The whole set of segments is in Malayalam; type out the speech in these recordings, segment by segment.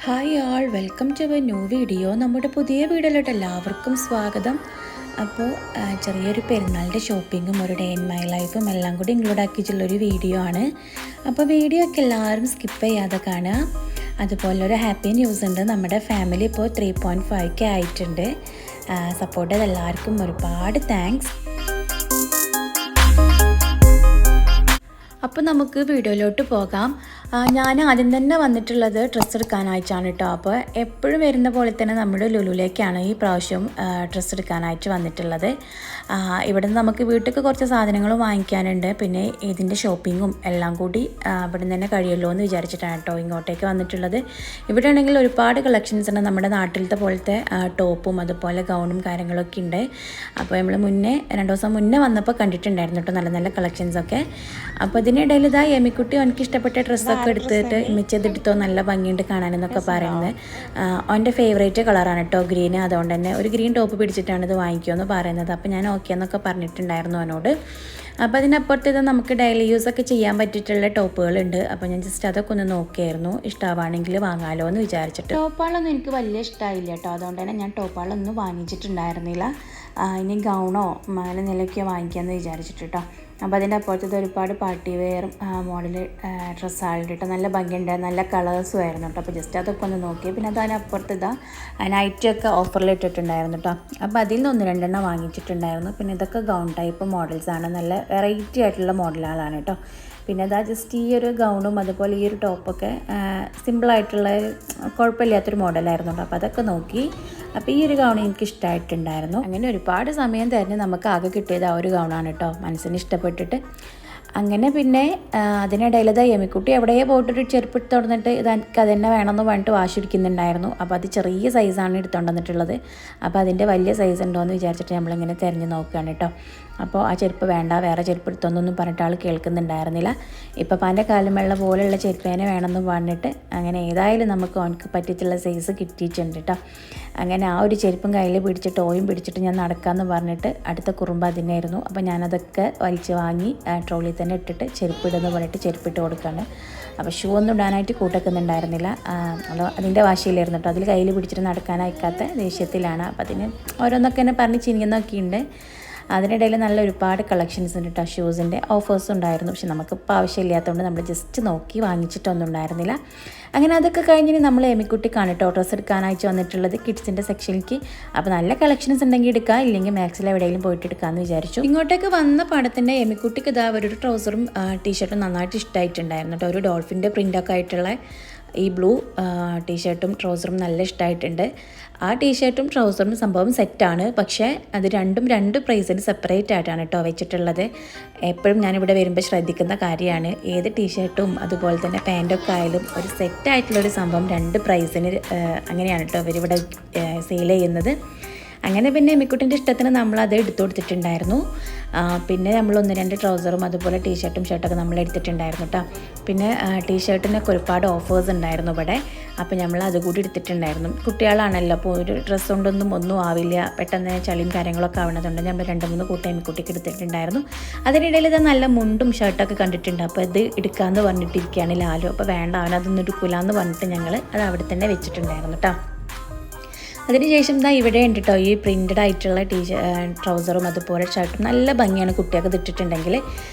Hi all, welcome to a new video. നമ്മുടെ പുതിയ വീഡിയോയിലോട്ട് എല്ലാവർക്കും സ്വാഗതം. അപ്പോൾ ചെറിയൊരു പെരുന്നാളിൻ്റെ ഷോപ്പിങ്ങും ഒരു ഡേ ഇൻ മൈ ലൈഫും എല്ലാം കൂടി ഇൻക്ലൂഡ് ആക്കിയിട്ടുള്ളൊരു വീഡിയോ ആണ്. അപ്പോൾ വീഡിയോ ഒക്കെ എല്ലാവരും സ്കിപ്പ് ചെയ്യാതെ കാണുക. അതുപോലെ ഒരു ഹാപ്പി ന്യൂസ് ഉണ്ട്. നമ്മുടെ ഫാമിലി ഇപ്പോൾ 3.5K ആയിട്ടുണ്ട്. സപ്പോർട്ട് ചെയ്ത എല്ലാവർക്കും ഒരുപാട് താങ്ക്സ്. അപ്പോൾ നമുക്ക് വീഡിയോയിലോട്ട് പോകാം. ഞാൻ ആദ്യം തന്നെ വന്നിട്ടുള്ളത് ഡ്രസ്സ് എടുക്കാനായിട്ടാണ് കേട്ടോ. അപ്പോൾ എപ്പോഴും വരുന്ന പോലെ തന്നെ നമ്മുടെ ലുലുവിലേക്കാണ് ഈ പ്രാവശ്യം ഡ്രസ്സ് എടുക്കാനായിട്ട് വന്നിട്ടുള്ളത്. ഇവിടെ നിന്ന് നമുക്ക് വീട്ടിലേക്ക് കുറച്ച് സാധനങ്ങൾ വാങ്ങിക്കാനുണ്ട്. പിന്നെ ഇതിൻ്റെ ഷോപ്പിങ്ങും എല്ലാം കൂടി ഇവിടെ നിന്ന് തന്നെ കഴിയുമല്ലോ എന്ന് വിചാരിച്ചിട്ടാണ് കേട്ടോ ഇങ്ങോട്ടേക്ക് വന്നിട്ടുള്ളത്. ഇവിടെ ആണെങ്കിൽ ഒരുപാട് കളക്ഷൻസ് ഉണ്ട്. നമ്മുടെ നാട്ടിലത്തെ പോലത്തെ ടോപ്പും അതുപോലെ ഗൗണും കാര്യങ്ങളൊക്കെ ഉണ്ട്. അപ്പോൾ നമ്മൾ 2 ദിവസം മുന്നേ വന്നപ്പോൾ കണ്ടിട്ടുണ്ടായിരുന്നു കേട്ടോ നല്ല നല്ല കളക്ഷൻസൊക്കെ. അപ്പോൾ ഇതിനിടയിൽ ഇതാ എമിക്കുട്ടി എനിക്ക് ഇഷ്ടപ്പെട്ട ഡ്രസ്സൊക്കെ എടുത്തിട്ട് മിച്ചതെടുത്തോ നല്ല ഭംഗിയുണ്ട് കാണാനെന്നൊക്കെ പറയുന്നത്. അവൻ്റെ ഫേവറേറ്റ് കളറാണ് കേട്ടോ ഗ്രീൻ. അതുകൊണ്ട് തന്നെ ഒരു ഗ്രീൻ ടോപ്പ് പിടിച്ചിട്ടാണ് ഇത് വാങ്ങിക്കുമെന്ന് പറയുന്നത്. അപ്പോൾ ഞാൻ ഓക്കെ എന്നൊക്കെ പറഞ്ഞിട്ടുണ്ടായിരുന്നു അവനോട്. അപ്പോൾ അതിനപ്പുറത്തേത് നമുക്ക് ഡെയിലി യൂസൊക്കെ ചെയ്യാൻ പറ്റിയിട്ടുള്ള ടോപ്പുകളുണ്ട്. അപ്പോൾ ഞാൻ ജസ്റ്റ് അതൊക്കെ ഒന്ന് നോക്കിയായിരുന്നു, ഇഷ്ടമാണെങ്കിൽ വാങ്ങാമല്ലോ എന്ന് വിചാരിച്ചിട്ട്. ടോപ്പുകളൊന്നും എനിക്ക് വലിയ ഇഷ്ടമായില്ല കേട്ടോ. അതുകൊണ്ട് തന്നെ ഞാൻ ടോപ്പുകളൊന്നും വാങ്ങിച്ചിട്ടുണ്ടായിരുന്നില്ല. ഇനി ഗൗണോ അങ്ങനെ നിലയ്ക്കോ വാങ്ങിക്കാമെന്ന് വിചാരിച്ചിട്ട് കേട്ടോ. അപ്പോൾ അതിൻ്റെ അപ്പുറത്തത് ഒരുപാട് പാർട്ടി വെയർ മോഡൽ ഡ്രസ്സാളുണ്ട് കേട്ടോ. നല്ല ഭംഗിയുണ്ട്, നല്ല കളേഴ്സും ആയിരുന്നു കേട്ടോ. അപ്പോൾ ജസ്റ്റ് അതൊക്കെ ഒന്ന് നോക്കി. പിന്നെ അതിനപ്പുറത്ത് ഇതാ നൈറ്റൊക്കെ ഓഫറിൽ ഇട്ടിട്ടുണ്ടായിരുന്നു കേട്ടോ. അപ്പോൾ അതിൽ നിന്ന് 1-2 എണ്ണം വാങ്ങിച്ചിട്ടുണ്ടായിരുന്നു. പിന്നെ ഇതൊക്കെ ഗൗൺ ടൈപ്പ് മോഡൽസാണ്, നല്ല വെറൈറ്റി ആയിട്ടുള്ള മോഡലുകളാണ് കേട്ടോ. പിന്നെ അതാ ജസ്റ്റ് ഈ ഒരു ഗൗണും അതുപോലെ ഈ ഒരു ടോപ്പൊക്കെ സിമ്പിളായിട്ടുള്ള കുഴപ്പമില്ലാത്തൊരു മോഡലായിരുന്നു കേട്ടോ. അപ്പോൾ അതൊക്കെ നോക്കി. അപ്പോൾ ഈ ഒരു ഗൗൺ എനിക്ക് ഇഷ്ടമായിട്ടുണ്ടായിരുന്നു. അങ്ങനെ ഒരുപാട് സമയം തന്നെ നമുക്ക് ആകെ കിട്ടിയത് ആ ഒരു ഗൗണാണ് കേട്ടോ, മനസ്സിന് ഇഷ്ടപ്പെട്ടിട്ട്. അങ്ങനെ പിന്നെ അതിനിടയിൽ എമിക്കുട്ടി എവിടെയോ പോയിട്ടൊരു ചെരുപ്പ് എടുത്ത് തുറന്നിട്ട് ഇത് എനിക്ക് അത് തന്നെ വേണമെന്ന് പറഞ്ഞിട്ട് വാശി പിടിക്കുന്നുണ്ടായിരുന്നു. അപ്പോൾ അത് ചെറിയ സൈസാണ് എടുത്തുകൊണ്ട് വന്നിട്ടുള്ളത്. അപ്പോൾ അതിൻ്റെ വലിയ സൈസ് ഉണ്ടോ എന്ന് വിചാരിച്ചിട്ട് നമ്മളിങ്ങനെ തിരഞ്ഞ് നോക്കുകയാണ് കേട്ടോ. അപ്പോൾ ആ ചെരുപ്പ് വേണ്ട, വേറെ ചെരുപ്പ് എടുത്തൊന്നും പറഞ്ഞിട്ട് ആൾ കേൾക്കുന്നുണ്ടായിരുന്നില്ല. ഇപ്പോൾ പാൻ്റെ കാലും വെള്ള പോലെയുള്ള ചെരുപ്പ് തന്നെ വേണമെന്ന് പറഞ്ഞിട്ട് അങ്ങനെ ഏതായാലും നമുക്ക് അവനക്ക് പറ്റിയിട്ടുള്ള സൈസ് കിട്ടിയിട്ടുണ്ട് കേട്ടോ. അങ്ങനെ ആ ഒരു ചെരുപ്പും കയ്യിൽ പിടിച്ചിട്ട് ഓയും പിടിച്ചിട്ട് ഞാൻ നടക്കാമെന്ന് പറഞ്ഞിട്ട് അടുത്ത കുറുമ്പ് അതിനായിരുന്നു. അപ്പോൾ ഞാനതൊക്കെ വലിച്ച് വാങ്ങി ട്രോളിൽ തന്നെ ഇട്ടിട്ട് ചെരുപ്പ് ഇടുന്ന പറഞ്ഞിട്ട് ചെരുപ്പിട്ട് കൊടുക്കുകയാണ്. അപ്പോൾ ഷൂ ഒന്നും ഇടാനായിട്ട് കൂട്ടൊക്കുന്നുണ്ടായിരുന്നില്ല. അതിൻ്റെ വാശിയിലായിരുന്നു കേട്ടോ. അതിൽ കയ്യിൽ പിടിച്ചിട്ട് നടക്കാനയക്കാത്ത ദേഷ്യത്തിലാണ്. അപ്പോൾ അതിന് ഓരോന്നൊക്കെ എന്നെ പറഞ്ഞ് ചിരിക്കുന്നൊക്കെ ഉണ്ട്. അതിനിടയിൽ നല്ല ഒരുപാട് കളക്ഷൻസ് ഉണ്ട് കേട്ടോ. ഷൂസിൻ്റെ ഓഫേഴ്സ് ഉണ്ടായിരുന്നു. പക്ഷെ നമുക്കിപ്പോൾ ആവശ്യമില്ലാത്തതുകൊണ്ട് നമ്മൾ ജസ്റ്റ് നോക്കി വാങ്ങിച്ചിട്ടൊന്നും ഉണ്ടായിരുന്നില്ല. അങ്ങനെ അതൊക്കെ കഴിഞ്ഞിട്ട് നമ്മൾ എമിക്കുട്ടിക്കാണ് കേട്ടോ ഡ്രസ്സ് എടുക്കാനായിട്ട് വന്നിട്ടുള്ളത്, കിഡ്സിൻ്റെ സെക്ഷനിലേക്ക്. അപ്പോൾ നല്ല കളക്ഷൻസ് ഉണ്ടെങ്കിൽ എടുക്കുക, ഇല്ലെങ്കിൽ മാക്സിൽ എവിടെയെങ്കിലും പോയിട്ട് എടുക്കാമെന്ന് വിചാരിച്ചു. ഇങ്ങോട്ടേക്ക് വന്ന പടത്തിൻ്റെ എമിക്കുട്ടിക്ക് ഇതാ ഒരു ട്രൗസറും ടീഷർട്ടും നന്നായിട്ട് ഇഷ്ടമായിട്ടുണ്ടായിരുന്നു കേട്ടോ. ഒരു ഡോൾഫിൻ്റെ പ്രിൻ്റൊക്കെ ആയിട്ടുള്ള ഈ ബ്ലൂ ടീഷർട്ടും ട്രൗസറും നല്ല ഇഷ്ടമായിട്ടുണ്ട്. ആ ടീഷർട്ടും ട്രൗസറും സംഭവം സെറ്റാണ്. പക്ഷേ അത് രണ്ടും 2 പ്രൈസിന് സെപ്പറേറ്റ് ആയിട്ടാണ് കേട്ടോ വെച്ചിട്ടുള്ളത്. എപ്പോഴും ഞാനിവിടെ വരുമ്പോൾ ശ്രദ്ധിക്കുന്ന കാര്യമാണ്. ഏത് ടീഷർട്ടും അതുപോലെ തന്നെ പാൻറ്റൊക്കെ ആയാലും ഒരു സെറ്റായിട്ടുള്ളൊരു സംഭവം 2 പ്രൈസിന് അങ്ങനെയാണ് കേട്ടോ അവരിവിടെ സെയിൽ ചെയ്യുന്നത്. അങ്ങനെ പിന്നെ എമിക്കുട്ടിൻ്റെ ഇഷ്ടത്തിന് നമ്മളത് എടുത്തു കൊടുത്തിട്ടുണ്ടായിരുന്നു. പിന്നെ നമ്മൾ 1-2 ട്രൗസറും അതുപോലെ ടീഷർട്ടും ഷർട്ടൊക്കെ നമ്മൾ എടുത്തിട്ടുണ്ടായിരുന്നു കേട്ടോ. പിന്നെ ടീഷർട്ടിനൊക്കെ ഒരുപാട് ഓഫേഴ്സ് ഉണ്ടായിരുന്നു ഇവിടെ. അപ്പോൾ നമ്മൾ അതുകൂടി എടുത്തിട്ടുണ്ടായിരുന്നു. കുട്ടികളാണല്ലോ, അപ്പോൾ ഒരു ഡ്രസ്സ് കൊണ്ടൊന്നും ഒന്നും ആവില്ല, പെട്ടെന്ന് ചളിയും കാര്യങ്ങളൊക്കെ ആവുന്നതുകൊണ്ട് നമ്മൾ 2-3 കൂട്ടം എമിക്കുട്ടിക്ക് എടുത്തിട്ടുണ്ടായിരുന്നു. അതിനിടയിൽ ഇത് നല്ല മുണ്ടും ഷർട്ടൊക്കെ കണ്ടിട്ടുണ്ട്. അപ്പോൾ ഇത് എടുക്കാമെന്ന് പറഞ്ഞിട്ടിരിക്കുകയാണ് ലാലു. അപ്പോൾ വേണ്ട, അവനതൊന്നും എടുക്കില്ലാന്ന് പറഞ്ഞിട്ട് ഞങ്ങൾ അത് അവിടെ തന്നെ വെച്ചിട്ടുണ്ടായിരുന്നു കേട്ടോ. അതിനുശേഷം ഇതാ ഇവിടെ ഉണ്ട് കേട്ടോ ഈ പ്രിൻറ്റഡ് ആയിട്ടുള്ള ട്രൗസറും അതുപോലെ ഷർട്ടും നല്ല ഭംഗിയാണ് കുട്ടികൾക്ക് ഇട്ടിട്ടുണ്ടെങ്കിൽ.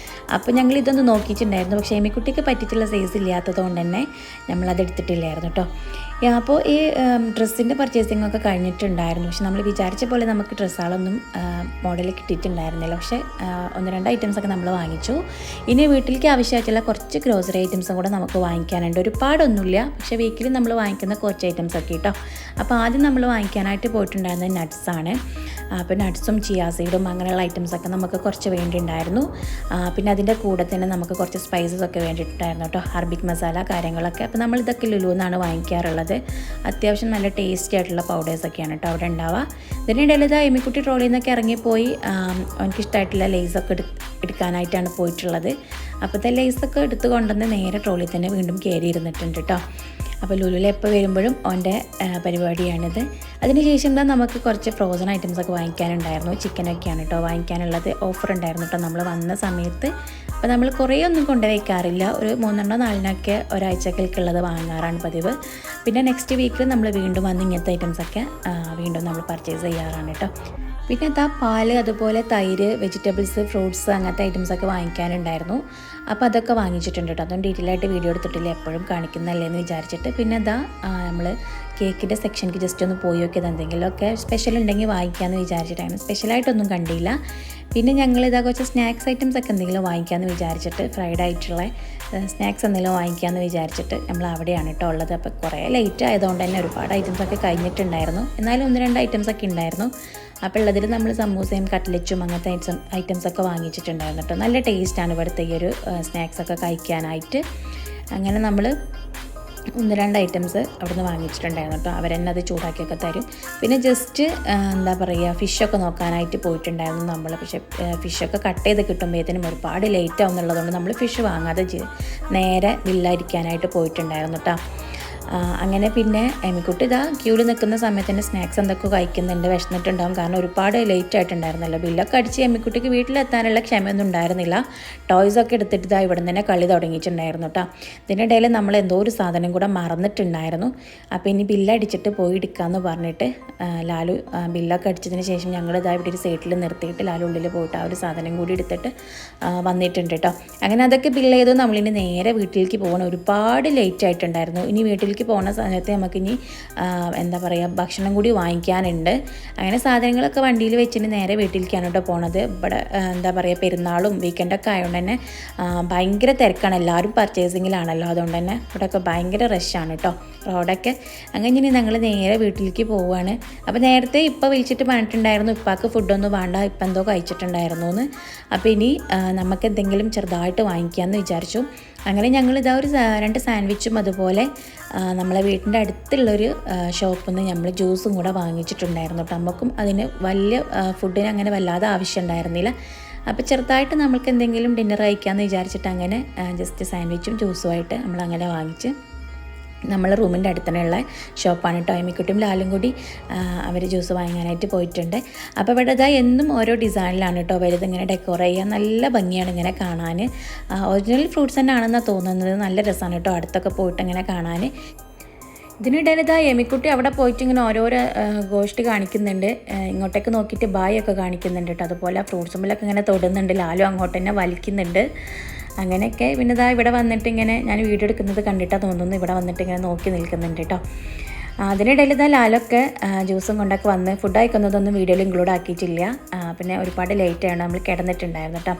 അപ്പോൾ ഞങ്ങൾ ഇതൊന്ന് നോക്കിയിട്ടുണ്ടായിരുന്നു. പക്ഷേ എമിക്കുട്ടിക്ക് പറ്റിയിട്ടുള്ള സൈസ് ഇല്ലാത്തതുകൊണ്ട് തന്നെ നമ്മളത് എടുത്തിട്ടില്ലായിരുന്നു കേട്ടോ. അപ്പോൾ ഈ ഡ്രസ്സിൻ്റെ പർച്ചേസിംഗ് ഒക്കെ കഴിഞ്ഞിട്ടുണ്ടായിരുന്നു. പക്ഷെ നമ്മൾ വിചാരിച്ച പോലെ നമുക്ക് ഡ്രസ്സുകളൊന്നും മോഡൽ കിട്ടിയിട്ടുണ്ടായിരുന്നില്ല. പക്ഷേ 1-2 ഐറ്റംസൊക്കെ നമ്മൾ വാങ്ങിച്ചു. ഇനി വീട്ടിലേക്ക് ആവശ്യമായിട്ടുള്ള കുറച്ച് ഗ്രോസറി ഐറ്റംസും കൂടെ നമുക്ക് വാങ്ങിക്കാനുണ്ട്. ഒരുപാടൊന്നുമില്ല, പക്ഷേ വീക്കിലി നമ്മൾ വാങ്ങിക്കുന്ന കുറച്ച് ഐറ്റംസൊക്കെ കേട്ടോ. അപ്പോൾ ആദ്യം നമ്മൾ വാങ്ങിക്കാനായിട്ട് പോയിട്ടുണ്ടായിരുന്നത് നട്ട്സാണ്. അപ്പോൾ നട്ട്സും ചിയാ സീഡും അങ്ങനെയുള്ള ഐറ്റംസൊക്കെ നമുക്ക് കുറച്ച് വേണ്ടിയിട്ടുണ്ടായിരുന്നു. പിന്നെ അതിൻ്റെ കൂടെ തന്നെ നമുക്ക് കുറച്ച് സ്പൈസസ് ഒക്കെ വേണ്ടിയിട്ടുണ്ടായിരുന്നു കേട്ടോ, അറബിക് മസാല കാര്യങ്ങളൊക്കെ. അപ്പോൾ നമ്മൾ ഇതൊക്കെ ലുലുന്നാണ് വാങ്ങിക്കാറുള്ളത്. അത്യാവശ്യം നല്ല ടേസ്റ്റി ആയിട്ടുള്ള പൗഡേഴ്സൊക്കെയാണ് കേട്ടോ അവിടെ ഉണ്ടാവുക. ഇതിനിടയിൽ ഇതാ എമിക്കുട്ടി ട്രോളിൽ നിന്നൊക്കെ ഇറങ്ങിപ്പോയി എനിക്കിഷ്ടമായിട്ടുള്ള ലേസൊക്കെ എടുക്കാനായിട്ടാണ് പോയിട്ടുള്ളത്. അപ്പോഴത്തെ ലേസൊക്കെ എടുത്ത് കൊണ്ടുവന്ന് നേരെ ട്രോളിൽ തന്നെ വീണ്ടും കയറി ഇരുന്നിട്ടുണ്ട് കേട്ടോ. അപ്പോൾ ലുലുവിൽ എപ്പോൾ വരുമ്പോഴും ഓൻ്റെ പരിപാടിയാണിത്. അതിനുശേഷം എന്താ നമുക്ക് കുറച്ച് ഫ്രോസൺ ഐറ്റംസൊക്കെ വാങ്ങിക്കാനുണ്ടായിരുന്നു. ചിക്കനൊക്കെയാണ് കേട്ടോ വാങ്ങിക്കാനുള്ളത്. ഓഫർ ഉണ്ടായിരുന്നു കേട്ടോ നമ്മൾ വന്ന സമയത്ത്. അപ്പോൾ നമ്മൾ കുറേ ഒന്നും കൊണ്ടുവയ്ക്കാറില്ല, ഒരു 3 4 ഒരാഴ്ചക്കുള്ളത് വാങ്ങാറാണ് പതിവ്. പിന്നെ നെക്സ്റ്റ് വീക്കിൽ നമ്മൾ വീണ്ടും വന്ന് ഇങ്ങനത്തെ ഐറ്റംസൊക്കെ വീണ്ടും നമ്മൾ പർച്ചേസ് ചെയ്യാറാണ് കേട്ടോ. പിന്നെ ഇതാ പാല്, അതുപോലെ തൈര്, വെജിറ്റബിൾസ്, ഫ്രൂട്ട്സ്, അങ്ങനത്തെ ഐറ്റംസൊക്കെ വാങ്ങിക്കാനുണ്ടായിരുന്നു. അപ്പോൾ അതൊക്കെ വാങ്ങിച്ചിട്ടുണ്ട് കേട്ടോ. അതുകൊണ്ട് ഡീറ്റെയിൽ ആയിട്ട് വീഡിയോ എടുത്തിട്ടില്ല, എപ്പോഴും കാണിക്കുന്നല്ലേ എന്ന് വിചാരിച്ചിട്ട്. പിന്നെ ഇതാ നമ്മൾ കേക്കിൻ്റെ സെക്ഷനിക്ക് ജസ്റ്റ് ഒന്ന് പോയി നോക്കിയത്, എന്തെങ്കിലുമൊക്കെ സ്പെഷ്യൽ ഉണ്ടെങ്കിൽ വാങ്ങിക്കാമെന്ന് വിചാരിച്ചിട്ടാണ്. സ്പെഷ്യലായിട്ടൊന്നും കണ്ടില്ല. പിന്നെ ഞങ്ങളിതാ കുറച്ച് സ്നാക്സ് ഐറ്റംസ് ഒക്കെ എന്തെങ്കിലും വാങ്ങിക്കാമെന്ന് വിചാരിച്ചിട്ട്, ഫ്രൈഡ് ആയിട്ടുള്ള സ്നാക്സ് എന്തെങ്കിലും വാങ്ങിക്കാമെന്ന് വിചാരിച്ചിട്ട് നമ്മൾ അവിടെയാണ് കേട്ടോ ഉള്ളത്. അപ്പോൾ കുറേ ലേറ്റ് ആയതുകൊണ്ട് തന്നെ ഒരുപാട് ഐറ്റംസൊക്കെ കഴിഞ്ഞിട്ടുണ്ടായിരുന്നു. എന്നാലും 1-2 ഐറ്റംസൊക്കെ ഉണ്ടായിരുന്നു. അപ്പോൾ ഉള്ളതിൽ നമ്മൾ സമൂസയും കട്ട്ലറ്റും അങ്ങനത്തെ ഐറ്റംസൊക്കെ വാങ്ങിച്ചിട്ടുണ്ടായിരുന്നു കേട്ടോ. നല്ല ടേസ്റ്റാണ് ഇവിടുത്തെ ഈ ഒരു സ്നാക്സൊക്കെ കഴിക്കാനായിട്ട്. അങ്ങനെ നമ്മൾ 1-2 ഐറ്റംസ് അവിടുന്ന് വാങ്ങിച്ചിട്ടുണ്ടായിരുന്നു കേട്ടോ. അവരെന്നെ അത് ചൂടാക്കിയൊക്കെ തരും. പിന്നെ ജസ്റ്റ് എന്താ പറയുക, ഫിഷൊക്കെ നോക്കാനായിട്ട് പോയിട്ടുണ്ടായിരുന്നു നമ്മൾ. പക്ഷേ ഫിഷൊക്കെ കട്ട് ചെയ്ത് കിട്ടുമ്പോഴത്തേനും ഒരുപാട് ലേറ്റ് ആവുന്നുള്ളതുകൊണ്ട് നമ്മൾ ഫിഷ് വാങ്ങാതെ നേരെ ബില്ലടിക്കാനായിട്ട് പോയിട്ടുണ്ടായിരുന്നു കേട്ടോ. അങ്ങനെ പിന്നെ എമിക്കുട്ടി ഇതാ ക്യൂവിൽ നിൽക്കുന്ന സമയത്ത് തന്നെ സ്നാക്സ് എന്തൊക്കെ കഴിക്കുന്നുണ്ട്, വിശന്നിട്ടുണ്ടാകും. കാരണം ഒരുപാട് ലേറ്റ് ആയിട്ടുണ്ടായിരുന്നല്ലോ. ബില്ലൊക്കെ അടിച്ച് എമിക്കുട്ടിക്ക് വീട്ടിലെത്താനുള്ള ക്ഷമയൊന്നും ഉണ്ടായിരുന്നില്ല. ടോയ്സൊക്കെ എടുത്തിട്ട് ഇതാ ഇവിടെ തന്നെ കളി തുടങ്ങിയിട്ടുണ്ടായിരുന്നു കേട്ടോ. ഇതിനിടയിൽ നമ്മൾ എന്തോ ഒരു സാധനം കൂടെ മറന്നിട്ടുണ്ടായിരുന്നു. അപ്പോൾ ഇനി ബില്ലടിച്ചിട്ട് പോയി എടുക്കാമെന്ന് പറഞ്ഞിട്ട് ലാലു ബില്ലൊക്കെ അടിച്ചതിന് ശേഷം ഞങ്ങൾ ഇതാ ഇവിടെ ഒരു സൈഡിൽ നിർത്തിയിട്ട് ലാലു ഉള്ളിൽ പോയിട്ട് ആ ഒരു സാധനം കൂടി എടുത്തിട്ട് വന്നിട്ടുണ്ട് കേട്ടോ. അങ്ങനെ അതൊക്കെ ബില്ല് ചെയ്തു നമ്മളിനി നേരെ വീട്ടിലേക്ക് പോകണം. ഒരുപാട് ലേറ്റ് ആയിട്ടുണ്ടായിരുന്നു. ഇനി വീട്ടിലേക്ക് പോകുന്ന സമയത്ത് നമുക്കിനി എന്താ പറയുക, ഭക്ഷണം കൂടി വാങ്ങിക്കാനുണ്ട്. അങ്ങനെ സാധനങ്ങളൊക്കെ വണ്ടിയിൽ വെച്ചിട്ട് നേരെ വീട്ടിലേക്കാണ് കേട്ടോ പോണത്. ഇവിടെ എന്താ പറയുക, പെരുന്നാളും വീക്കെൻഡൊക്കെ ആയതുകൊണ്ട് തന്നെ ഭയങ്കര തിരക്കാണ്, എല്ലാവരും പർച്ചേസിങ്ങിലാണല്ലോ. അതുകൊണ്ട് തന്നെ ഇവിടെയൊക്കെ ഭയങ്കര റഷാണ് കേട്ടോ റോഡൊക്കെ. അങ്ങനെ ഇനി ഞങ്ങൾ നേരെ വീട്ടിലേക്ക് പോവുകയാണ്. അപ്പോൾ നേരത്തെ ഇപ്പോൾ വിളിച്ചിട്ട് പറഞ്ഞിട്ടുണ്ടായിരുന്നു ഇപ്പാക്ക് ഫുഡൊന്നും വേണ്ട, ഇപ്പം എന്തോ കഴിച്ചിട്ടുണ്ടായിരുന്നു എന്ന്. അപ്പോൾ ഇനി നമുക്ക് എന്തെങ്കിലും ചെറുതായിട്ട് വാങ്ങിക്കാമെന്ന് വിചാരിച്ചു. അങ്ങനെ ഞങ്ങളിതാ ഒരു 2 സാൻഡ്വിച്ചും അതുപോലെ നമ്മളെ വീട്ടിൻ്റെ അടുത്തുള്ളൊരു ഷോപ്പിൽ നിന്ന് നമ്മൾ ജ്യൂസും കൂടെ വാങ്ങിച്ചിട്ടുണ്ടായിരുന്നു കേട്ടോ. നമുക്കും അതിന് വലിയ ഫുഡിന് അങ്ങനെ വല്ലാതെ ആവശ്യം ഉണ്ടായിരുന്നില്ല. അപ്പോൾ ചെറുതായിട്ട് നമ്മൾക്ക് എന്തെങ്കിലും ഡിന്നർ കഴിക്കാമെന്ന് വിചാരിച്ചിട്ട് അങ്ങനെ ജസ്റ്റ് സാൻഡ്വിച്ചും ജ്യൂസുമായിട്ട് നമ്മളങ്ങനെ വാങ്ങിച്ച് നമ്മളെ റൂമിൻ്റെ അടുത്ത് തന്നെയുള്ള ഷോപ്പാണ് കേട്ടോ. എമിക്കുട്ടിയും ലാലും കൂടി അവർ ജ്യൂസ് വാങ്ങാനായിട്ട് പോയിട്ടുണ്ട്. അപ്പോൾ ഇവിടെ ഇതാ എന്നും ഓരോ ഡിസൈനിലാണ് കേട്ടോ വലുത് ഇങ്ങനെ ഡെക്കോർ ചെയ്യാൻ. നല്ല ഭംഗിയാണ് ഇങ്ങനെ കാണാൻ. ഒറിജിനൽ ഫ്രൂട്ട്സ് തന്നെ ആണെന്നാണ് തോന്നുന്നത്. നല്ല രസമാണ് കേട്ടോ അടുത്തൊക്കെ പോയിട്ട് ഇങ്ങനെ കാണാൻ. ഇതിനിടയിൽ ഇതാ എമിക്കുട്ടി അവിടെ പോയിട്ട് ഇങ്ങനെ ഓരോരോ ഗോഷ്ടി കാണിക്കുന്നുണ്ട്. ഇങ്ങോട്ടേക്ക് നോക്കിയിട്ട് ബായൊക്കെ കാണിക്കുന്നുണ്ട് കേട്ടോ. അതുപോലെ ഫ്രൂട്ട്സുമ്പിലൊക്കെ ഇങ്ങനെ തൊടുന്നുണ്ട്. ലാലും അങ്ങോട്ട് തന്നെ വലിക്കുന്നുണ്ട്. അങ്ങനെയൊക്കെ. പിന്നെ ഇതാ ഇവിടെ വന്നിട്ട് ഇങ്ങനെ ഞാൻ വീഡിയോ എടുക്കുന്നത് കണ്ടിട്ടാണ് തോന്നുന്നു ഇവിടെ വന്നിട്ട് ഇങ്ങനെ നോക്കി നിൽക്കുന്നുണ്ട് കേട്ടോ. അതിനിടയിൽ ഇതാ ലാലൊക്കെ ജ്യൂസും കൊണ്ടൊക്കെ വന്ന് ഫുഡ് കഴിക്കുന്നതൊന്നും വീഡിയോയിൽ ഇൻക്ലൂഡ് ആക്കിയിട്ടില്ല. പിന്നെ ഒരുപാട് ലേറ്റാണ് നമ്മൾ കിടന്നിട്ടുണ്ടായിരുന്നു കേട്ടോ.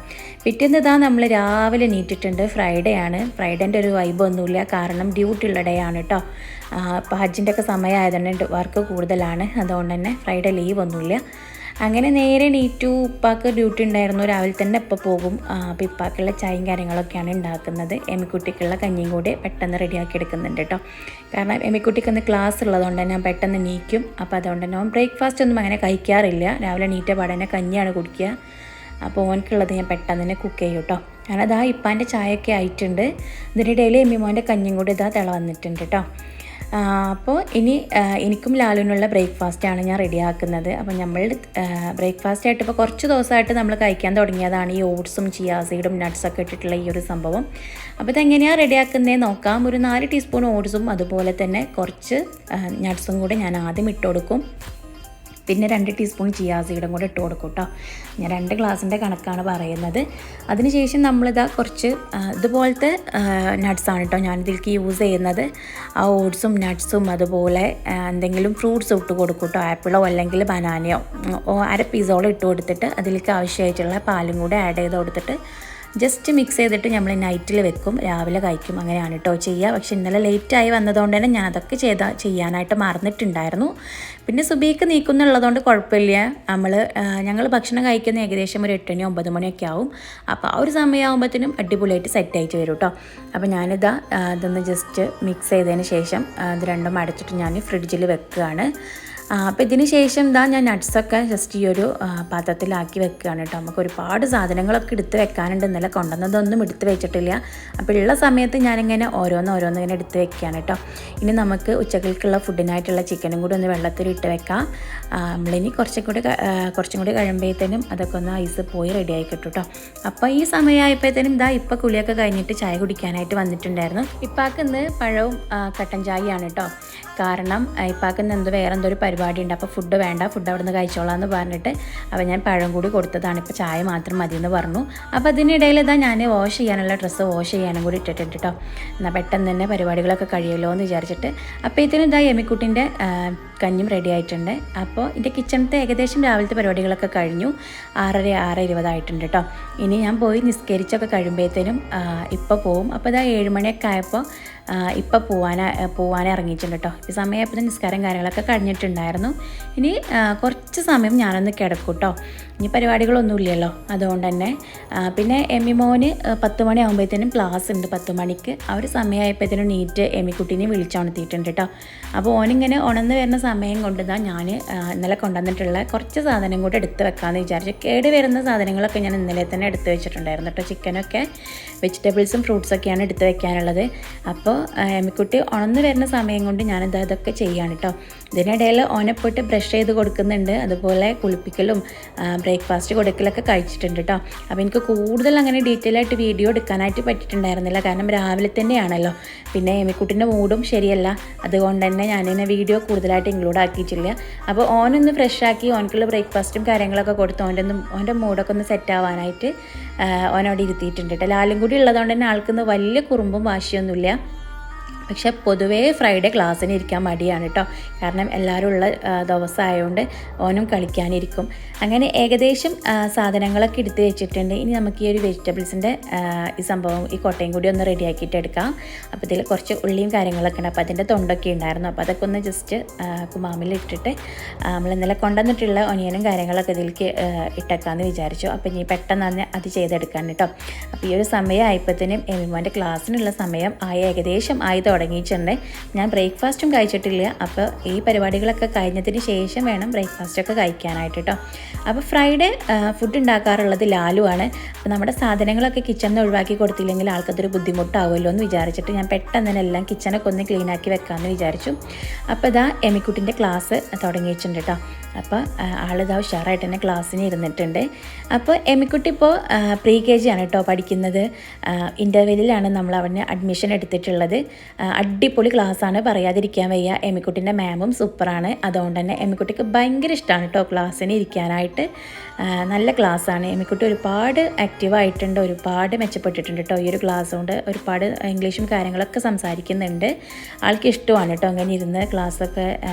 പിറ്റേന്ന് ഇതാ നമ്മൾ രാവിലെ നീറ്റിട്ടുണ്ട്. ഫ്രൈഡേ ആണ്. ഫ്രൈഡേൻ്റെ ഒരു വൈബൊന്നുമില്ല, കാരണം ഡ്യൂട്ടി ഉള്ള ഡേ ആണ് കേട്ടോ. ഇപ്പോൾ ഹജ്ജിൻ്റെ ഒക്കെ സമയമായതുകൊണ്ട് വർക്ക് കൂടുതലാണ്, അതുകൊണ്ട് തന്നെ ഫ്രൈഡേ ലീവ് ഒന്നുമില്ല. അങ്ങനെ നേരെ നീറ്റു. ഉപ്പാക്ക് ഡ്യൂട്ടി ഉണ്ടായിരുന്നു, രാവിലെ തന്നെ ഇപ്പോൾ പോകും. അപ്പോൾ ഇപ്പാക്കുള്ള ചായയും കാര്യങ്ങളൊക്കെയാണ് ഉണ്ടാക്കുന്നത്. എമിക്കുട്ടിക്കുള്ള കഞ്ഞിയും കൂടി പെട്ടെന്ന് റെഡിയാക്കി എടുക്കുന്നുണ്ട് കേട്ടോ. കാരണം എമിക്കുട്ടിക്ക് ഒന്ന് ക്ലാസ് ഉള്ളതുകൊണ്ട് തന്നെ ഞാൻ പെട്ടെന്ന് നീക്കും. അപ്പോൾ അതുകൊണ്ട് തന്നെ ഓൻ ബ്രേക്ക്ഫാസ്റ്റ് ഒന്നും അങ്ങനെ കഴിക്കാറില്ല. രാവിലെ നീറ്റ പാടന്നെ കഞ്ഞിയാണ് കുടിക്കുക. അപ്പോൾ ഓനക്കുള്ളത് ഞാൻ പെട്ടെന്ന് തന്നെ കുക്ക് ചെയ്യും കേട്ടോ. കാരണം അതാ ഇപ്പാൻ്റെ ചായയൊക്കെ ആയിട്ടുണ്ട്. ഇതിനിടയിൽ എമ്മിമോൻ്റെ കഞ്ഞിയും കൂടി ഇതാ തിള വന്നിട്ടുണ്ട് കേട്ടോ. അപ്പോൾ ഇനി എനിക്കും ലാലുവിനുള്ള ബ്രേക്ക്ഫാസ്റ്റാണ് ഞാൻ റെഡിയാക്കുന്നത്. അപ്പോൾ നമ്മൾ ബ്രേക്ക്ഫാസ്റ്റായിട്ട് ഇപ്പോൾ കുറച്ച് ദിവസമായിട്ട് നമ്മൾ കഴിക്കാൻ തുടങ്ങിയതാണ് ഈ ഓട്സും ചിയാ സീഡും നട്ട്സൊക്കെ ഇട്ടിട്ടുള്ള ഈ ഒരു സംഭവം. അപ്പോൾ ഇതെങ്ങനെയാണ് റെഡിയാക്കുന്നത് നോക്കാം. ഒരു 4 ടീസ്പൂൺ ഓട്സും അതുപോലെ തന്നെ കുറച്ച് നട്ട്സും കൂടെ ഞാൻ ആദ്യം ഇട്ട് കൊടുക്കും. പിന്നെ 2 ടീസ്പൂൺ ചിയാ സീഡും കൂടെ ഇട്ട് കൊടുക്കും കേട്ടോ. ഞാൻ 2 ഗ്ലാസിൻ്റെ കണക്കാണ് പറയുന്നത്. അതിനുശേഷം നമ്മളിതാ കുറച്ച് ഇതുപോലത്തെ നട്ട്സാണ് കേട്ടോ ഞാനിതിലേക്ക് യൂസ് ചെയ്യുന്നത്. ആ ഓട്സും നട്ട്സും അതുപോലെ എന്തെങ്കിലും ഫ്രൂട്ട്സ് ഇട്ട് കൊടുക്കും കേട്ടോ. ആപ്പിളോ അല്ലെങ്കിൽ ബനാനയോ 1/2 പീസോളം ഇട്ട് കൊടുത്തിട്ട് അതിലേക്ക് ആവശ്യമായിട്ടുള്ള പാലും കൂടെ ആഡ് ചെയ്ത് കൊടുത്തിട്ട് ജസ്റ്റ് മിക്സ് ചെയ്തിട്ട് നമ്മൾ നൈറ്റിൽ വെക്കും, രാവിലെ കഴിക്കും. അങ്ങനെയാണ് കേട്ടോ ചെയ്യുക. പക്ഷേ ഇന്നലെ ലേറ്റായി വന്നതുകൊണ്ട് തന്നെ ഞാൻ അതൊക്കെ ചെയ്യാനായിട്ട് മറന്നിട്ടുണ്ടായിരുന്നു. പിന്നെ സുബീക്ക് നീക്കുന്നുള്ളതുകൊണ്ട് കുഴപ്പമില്ല. ഞങ്ങൾ ഭക്ഷണം കഴിക്കുന്ന ഏകദേശം ഒരു 8 മണി 9 മണിയൊക്കെ ആവും. അപ്പോൾ ആ ഒരു സമയമാകുമ്പോഴത്തേനും അടിപൊളിയായിട്ട് സെറ്റായിട്ട് വരും കേട്ടോ. അപ്പോൾ ഞാനിതാ ഇതൊന്ന് ജസ്റ്റ് മിക്സ് ചെയ്തതിന് ശേഷം ഇത് രണ്ടും അടച്ചിട്ട് ഞാൻ ഫ്രിഡ്ജിൽ വെക്കുകയാണ്. അപ്പോൾ ഇതിന് ശേഷം ഞാൻ നട്ട്സൊക്കെ ജസ്റ്റ് ഈ ഒരു പാത്രത്തിലാക്കി വെക്കുകയാണ് കേട്ടോ. നമുക്ക് ഒരുപാട് സാധനങ്ങളൊക്കെ എടുത്ത് വെക്കാനുണ്ട്. ഇന്നലെ കൊണ്ടുവന്നതൊന്നും എടുത്ത് വെച്ചിട്ടില്ല. അപ്പോൾ ഉള്ള സമയത്ത് ഞാനിങ്ങനെ ഓരോന്നിങ്ങനെ എടുത്ത് വെക്കുകയാണ് കേട്ടോ. ഇനി നമുക്ക് ഉച്ചക്കൽക്കുള്ള ഫുഡിനായിട്ടുള്ള ചിക്കനും കൂടി ഒന്ന് വെള്ളത്തിലിട്ട് വെക്കാം. നമ്മളിനി കുറച്ചും കൂടി കഴിയുമ്പോഴത്തേനും അതൊക്കെ ഒന്ന് ഐസ് പോയി റെഡിയായി കിട്ടും കേട്ടോ. അപ്പോൾ ഈ സമയമായപ്പോഴത്തേനും ഇപ്പോൾ കുളിയൊക്കെ കഴിഞ്ഞിട്ട് ചായ കുടിക്കാനായിട്ട് വന്നിട്ടുണ്ടായിരുന്നു. ഇപ്പാക്ക് ഇന്ന് പഴവും കട്ടൻ ചായയാണ് കേട്ടോ. കാരണം ഇപ്പാക്ക് ഇന്ന് വേറെ എന്തോ ഒരു പരിപാടി ഉണ്ട്. അപ്പോൾ ഫുഡ് വേണ്ട, ഫുഡ് അവിടെ നിന്ന് കഴിച്ചോളാം എന്ന് പറഞ്ഞിട്ട് അപ്പോൾ ഞാൻ പഴം കൂടി കൊടുത്തതാണ്. ഇപ്പോൾ ചായ മാത്രം മതി എന്ന് പറഞ്ഞു. അപ്പോൾ അതിനിടയിൽ ഞാൻ വാഷ് ചെയ്യാനുള്ള ഡ്രസ്സ് വാഷ് ചെയ്യാനും കൂടി ഇട്ടിട്ടുണ്ട് കേട്ടോ. എന്നാൽ പെട്ടെന്ന് തന്നെ പരിപാടികളൊക്കെ കഴിയുമല്ലോ എന്ന് വിചാരിച്ചിട്ട്. അപ്പോൾ ഇതിന് എമിക്കുട്ടിൻ്റെ കഞ്ഞും റെഡി ആയിട്ടുണ്ട്. അപ്പോൾ എൻ്റെ കിച്ചണത്തെ ഏകദേശം രാവിലത്തെ പരിപാടികളൊക്കെ കഴിഞ്ഞു. 6:20 ആയിട്ടുണ്ട് കേട്ടോ. ഇനി ഞാൻ പോയി നിസ്കരിച്ചൊക്കെ കഴിയുമ്പോഴത്തേനും ഇപ്പോൾ പോവും. അപ്പോൾ 7 മണിയൊക്കെ ആയപ്പോൾ ഇപ്പോൾ പോവാൻ ഇറങ്ങിയിട്ടുണ്ട് കേട്ടോ. ഈ സമയപ്പോൾ നിസ്കാരം കാര്യങ്ങളൊക്കെ കഴിഞ്ഞിട്ടുണ്ടായിരുന്നു. ഇനി കുറച്ച് സമയം ഞാനൊന്ന് കിടക്കും കേട്ടോ. ഇനി പരിപാടികളൊന്നുമില്ലല്ലോ, അതുകൊണ്ട് തന്നെ. പിന്നെ എമ്മിമോന് 10 മണി ആകുമ്പോഴത്തേനും ക്ലാസ് ഉണ്ട്. 10 മണിക്ക് ആ ഒരു സമയമായപ്പോഴത്തേനും നീറ്റ് എമ്മിക്കുട്ടീനെ വിളിച്ചുണർത്തിയിട്ടുണ്ട് കേട്ടോ. അപ്പോൾ ഓനിങ്ങനെ ഉണർന്ന് വരുന്ന സമയം കൊണ്ട് ഞാൻ ഇന്നലെ കൊണ്ടുവന്നിട്ടുള്ള കുറച്ച് സാധനം കൂടെ എടുത്ത് വെക്കാമെന്ന് വിചാരിച്ചു. കേട് വരുന്ന സാധനങ്ങളൊക്കെ ഞാൻ ഇന്നലെ തന്നെ എടുത്ത് വെച്ചിട്ടുണ്ടായിരുന്നു കേട്ടോ. ചിക്കനൊക്കെ വെജിറ്റബിൾസും ഫ്രൂട്ട്സൊക്കെയാണ് എടുത്ത് വെക്കാനുള്ളത്. അപ്പോൾ എമ്മിക്കുട്ടി ഉണർന്ന് വരുന്ന സമയം കൊണ്ട് ഞാനിത് ഇതൊക്കെ ചെയ്യാണ് കേട്ടോ. ഇതിനിടയിൽ ഓനെ പോയിട്ട് ബ്രഷ് ചെയ്ത് കൊടുക്കുന്നുണ്ട്. അതുപോലെ കുളിപ്പിക്കലും ബ്രേക്ക്ഫാസ്റ്റ് കൊടുക്കലൊക്കെ കഴിച്ചിട്ടുണ്ട് കേട്ടോ. അപ്പോൾ എനിക്ക് കൂടുതൽ അങ്ങനെ ഡീറ്റെയിൽ ആയിട്ട് വീഡിയോ എടുക്കാനായിട്ട് പറ്റിയിട്ടുണ്ടായിരുന്നില്ല. കാരണം രാവിലെ തന്നെയാണല്ലോ. പിന്നെ എമ്മിക്കുട്ടിൻ്റെ മൂഡും ശരിയല്ല, അതുകൊണ്ട് തന്നെ ഞാനിങ്ങനെ വീഡിയോ കൂടുതലായിട്ട് ഇൻക്ലൂഡ് ആക്കിയിട്ടില്ല. അപ്പോൾ ഓനൊന്ന് ഫ്രഷാക്കി ഓനക്കുള്ള ബ്രേക്ക്ഫാസ്റ്റും കാര്യങ്ങളൊക്കെ കൊടുത്ത് ഓൻ്റെ മൂഡൊക്കെ ഒന്ന് സെറ്റ് ആവാനായിട്ട് ഓനോട് ഇരുത്തിയിട്ടുണ്ട് കേട്ടോ. ലാലും കൂടി ഉള്ളതുകൊണ്ട് തന്നെ ആൾക്കൊന്ന് വലിയ കുറുമ്പും വാശിയൊന്നുമില്ല. പക്ഷേ പൊതുവേ ഫ്രൈഡേ ക്ലാസ്സിന് ഇരിക്കാൻ മടിയാണ് കേട്ടോ. കാരണം എല്ലാവരും ഉള്ള ദിവസമായതുകൊണ്ട് ഓനും കളിക്കാനിരിക്കും. അങ്ങനെ ഏകദേശം സാധനങ്ങളൊക്കെ എടുത്ത് വെച്ചിട്ടുണ്ട്. ഇനി നമുക്ക് ഈ ഒരു വെജിറ്റബിൾസിൻ്റെ ഈ സംഭവം ഈ കൊട്ടയും കൂടി ഒന്ന് റെഡിയാക്കിയിട്ട് എടുക്കാം. അപ്പോൾ ഇതിൽ കുറച്ച് ഉള്ളിയും കാര്യങ്ങളൊക്കെ ഉണ്ട്. അപ്പോൾ അതിൻ്റെ തൊണ്ടൊക്കെ ഉണ്ടായിരുന്നു. അപ്പോൾ അതൊക്കെ ഒന്ന് ജസ്റ്റ് കുമാമിലിട്ടിട്ട് നമ്മൾ ഇന്നലെ കൊണ്ടുവന്നിട്ടുള്ള ഒനിയനും കാര്യങ്ങളൊക്കെ ഇതിലേക്ക് ഇട്ടേക്കാമെന്ന് വിചാരിച്ചു. അപ്പോൾ ഇനി പെട്ടെന്ന് തന്നെ അത് ചെയ്തെടുക്കാൻ കേട്ടോ. അപ്പോൾ ഈ ഒരു സമയം ആയപ്പോഴത്തേനും എമിമോൻ്റെ ക്ലാസ്സിനുള്ള സമയം ഏകദേശം ആയി തുടങ്ങിയിട്ടുണ്ട്. ഞാൻ ബ്രേക്ക്ഫാസ്റ്റും കഴിച്ചിട്ടില്ല. അപ്പോൾ ഈ പരിപാടികളൊക്കെ കഴിഞ്ഞതിന് ശേഷം വേണം ബ്രേക്ക്ഫാസ്റ്റൊക്കെ കഴിക്കാനായിട്ട് കേട്ടോ. അപ്പോൾ ഫ്രൈഡേ ഫുഡ് ഉണ്ടാക്കാറുള്ളത് ലാലുവാണ്. അപ്പോൾ നമ്മുടെ സാധനങ്ങളൊക്കെ കിച്ചണിൽ നിന്ന് ഒഴിവാക്കി കൊടുത്തില്ലെങ്കിൽ ആൾക്കതൊരു ബുദ്ധിമുട്ടാവുമല്ലോ എന്ന് വിചാരിച്ചിട്ട് ഞാൻ പെട്ടെന്ന് തന്നെ എല്ലാം കിച്ചണൊക്കെ ഒന്ന് ക്ലീനാക്കി വെക്കാമെന്ന് വിചാരിച്ചു. അപ്പോൾ എമിക്കുട്ടിൻ്റെ ക്ലാസ് തുടങ്ങിയിട്ടുണ്ട് കേട്ടോ. അപ്പോൾ ആളിതാ ഉഷാറായിട്ട് തന്നെ ക്ലാസ്സിന് ഇരുന്നിട്ടുണ്ട്. അപ്പോൾ എമിക്കുട്ടി ഇപ്പോൾ പ്രീ KG ആണ് കേട്ടോ പഠിക്കുന്നത്. ഇൻ്റർവെല്ലിലാണ് നമ്മൾ അവന് അഡ്മിഷൻ എടുത്തിട്ടുള്ളത്. അടിപൊളി ക്ലാസ്സാണ്, പറയാതിരിക്കാൻ വയ്യ. എമിക്കുട്ടിൻ്റെ മാമും സൂപ്പറാണ്. അതുകൊണ്ട് തന്നെ എമിക്കുട്ടിക്ക് ഭയങ്കര ഇഷ്ടമാണ് കേട്ടോ ക്ലാസ്സിന് ഇരിക്കാനായിട്ട്. നല്ല ക്ലാസ്സാണ്. എമിക്കുട്ടി ഒരുപാട് ആക്റ്റീവായിട്ടുണ്ട്, ഒരുപാട് മെച്ചപ്പെട്ടിട്ടുണ്ട് കേട്ടോ ഈ ഒരു ക്ലാസ് കൊണ്ട്. ഒരുപാട് ഇംഗ്ലീഷും കാര്യങ്ങളൊക്കെ സംസാരിക്കുന്നുണ്ട്. ആൾക്ക് ഇഷ്ടമാണ് കേട്ടോ അങ്ങനെ ഇരുന്ന് ക്ലാസ്സൊക്കെ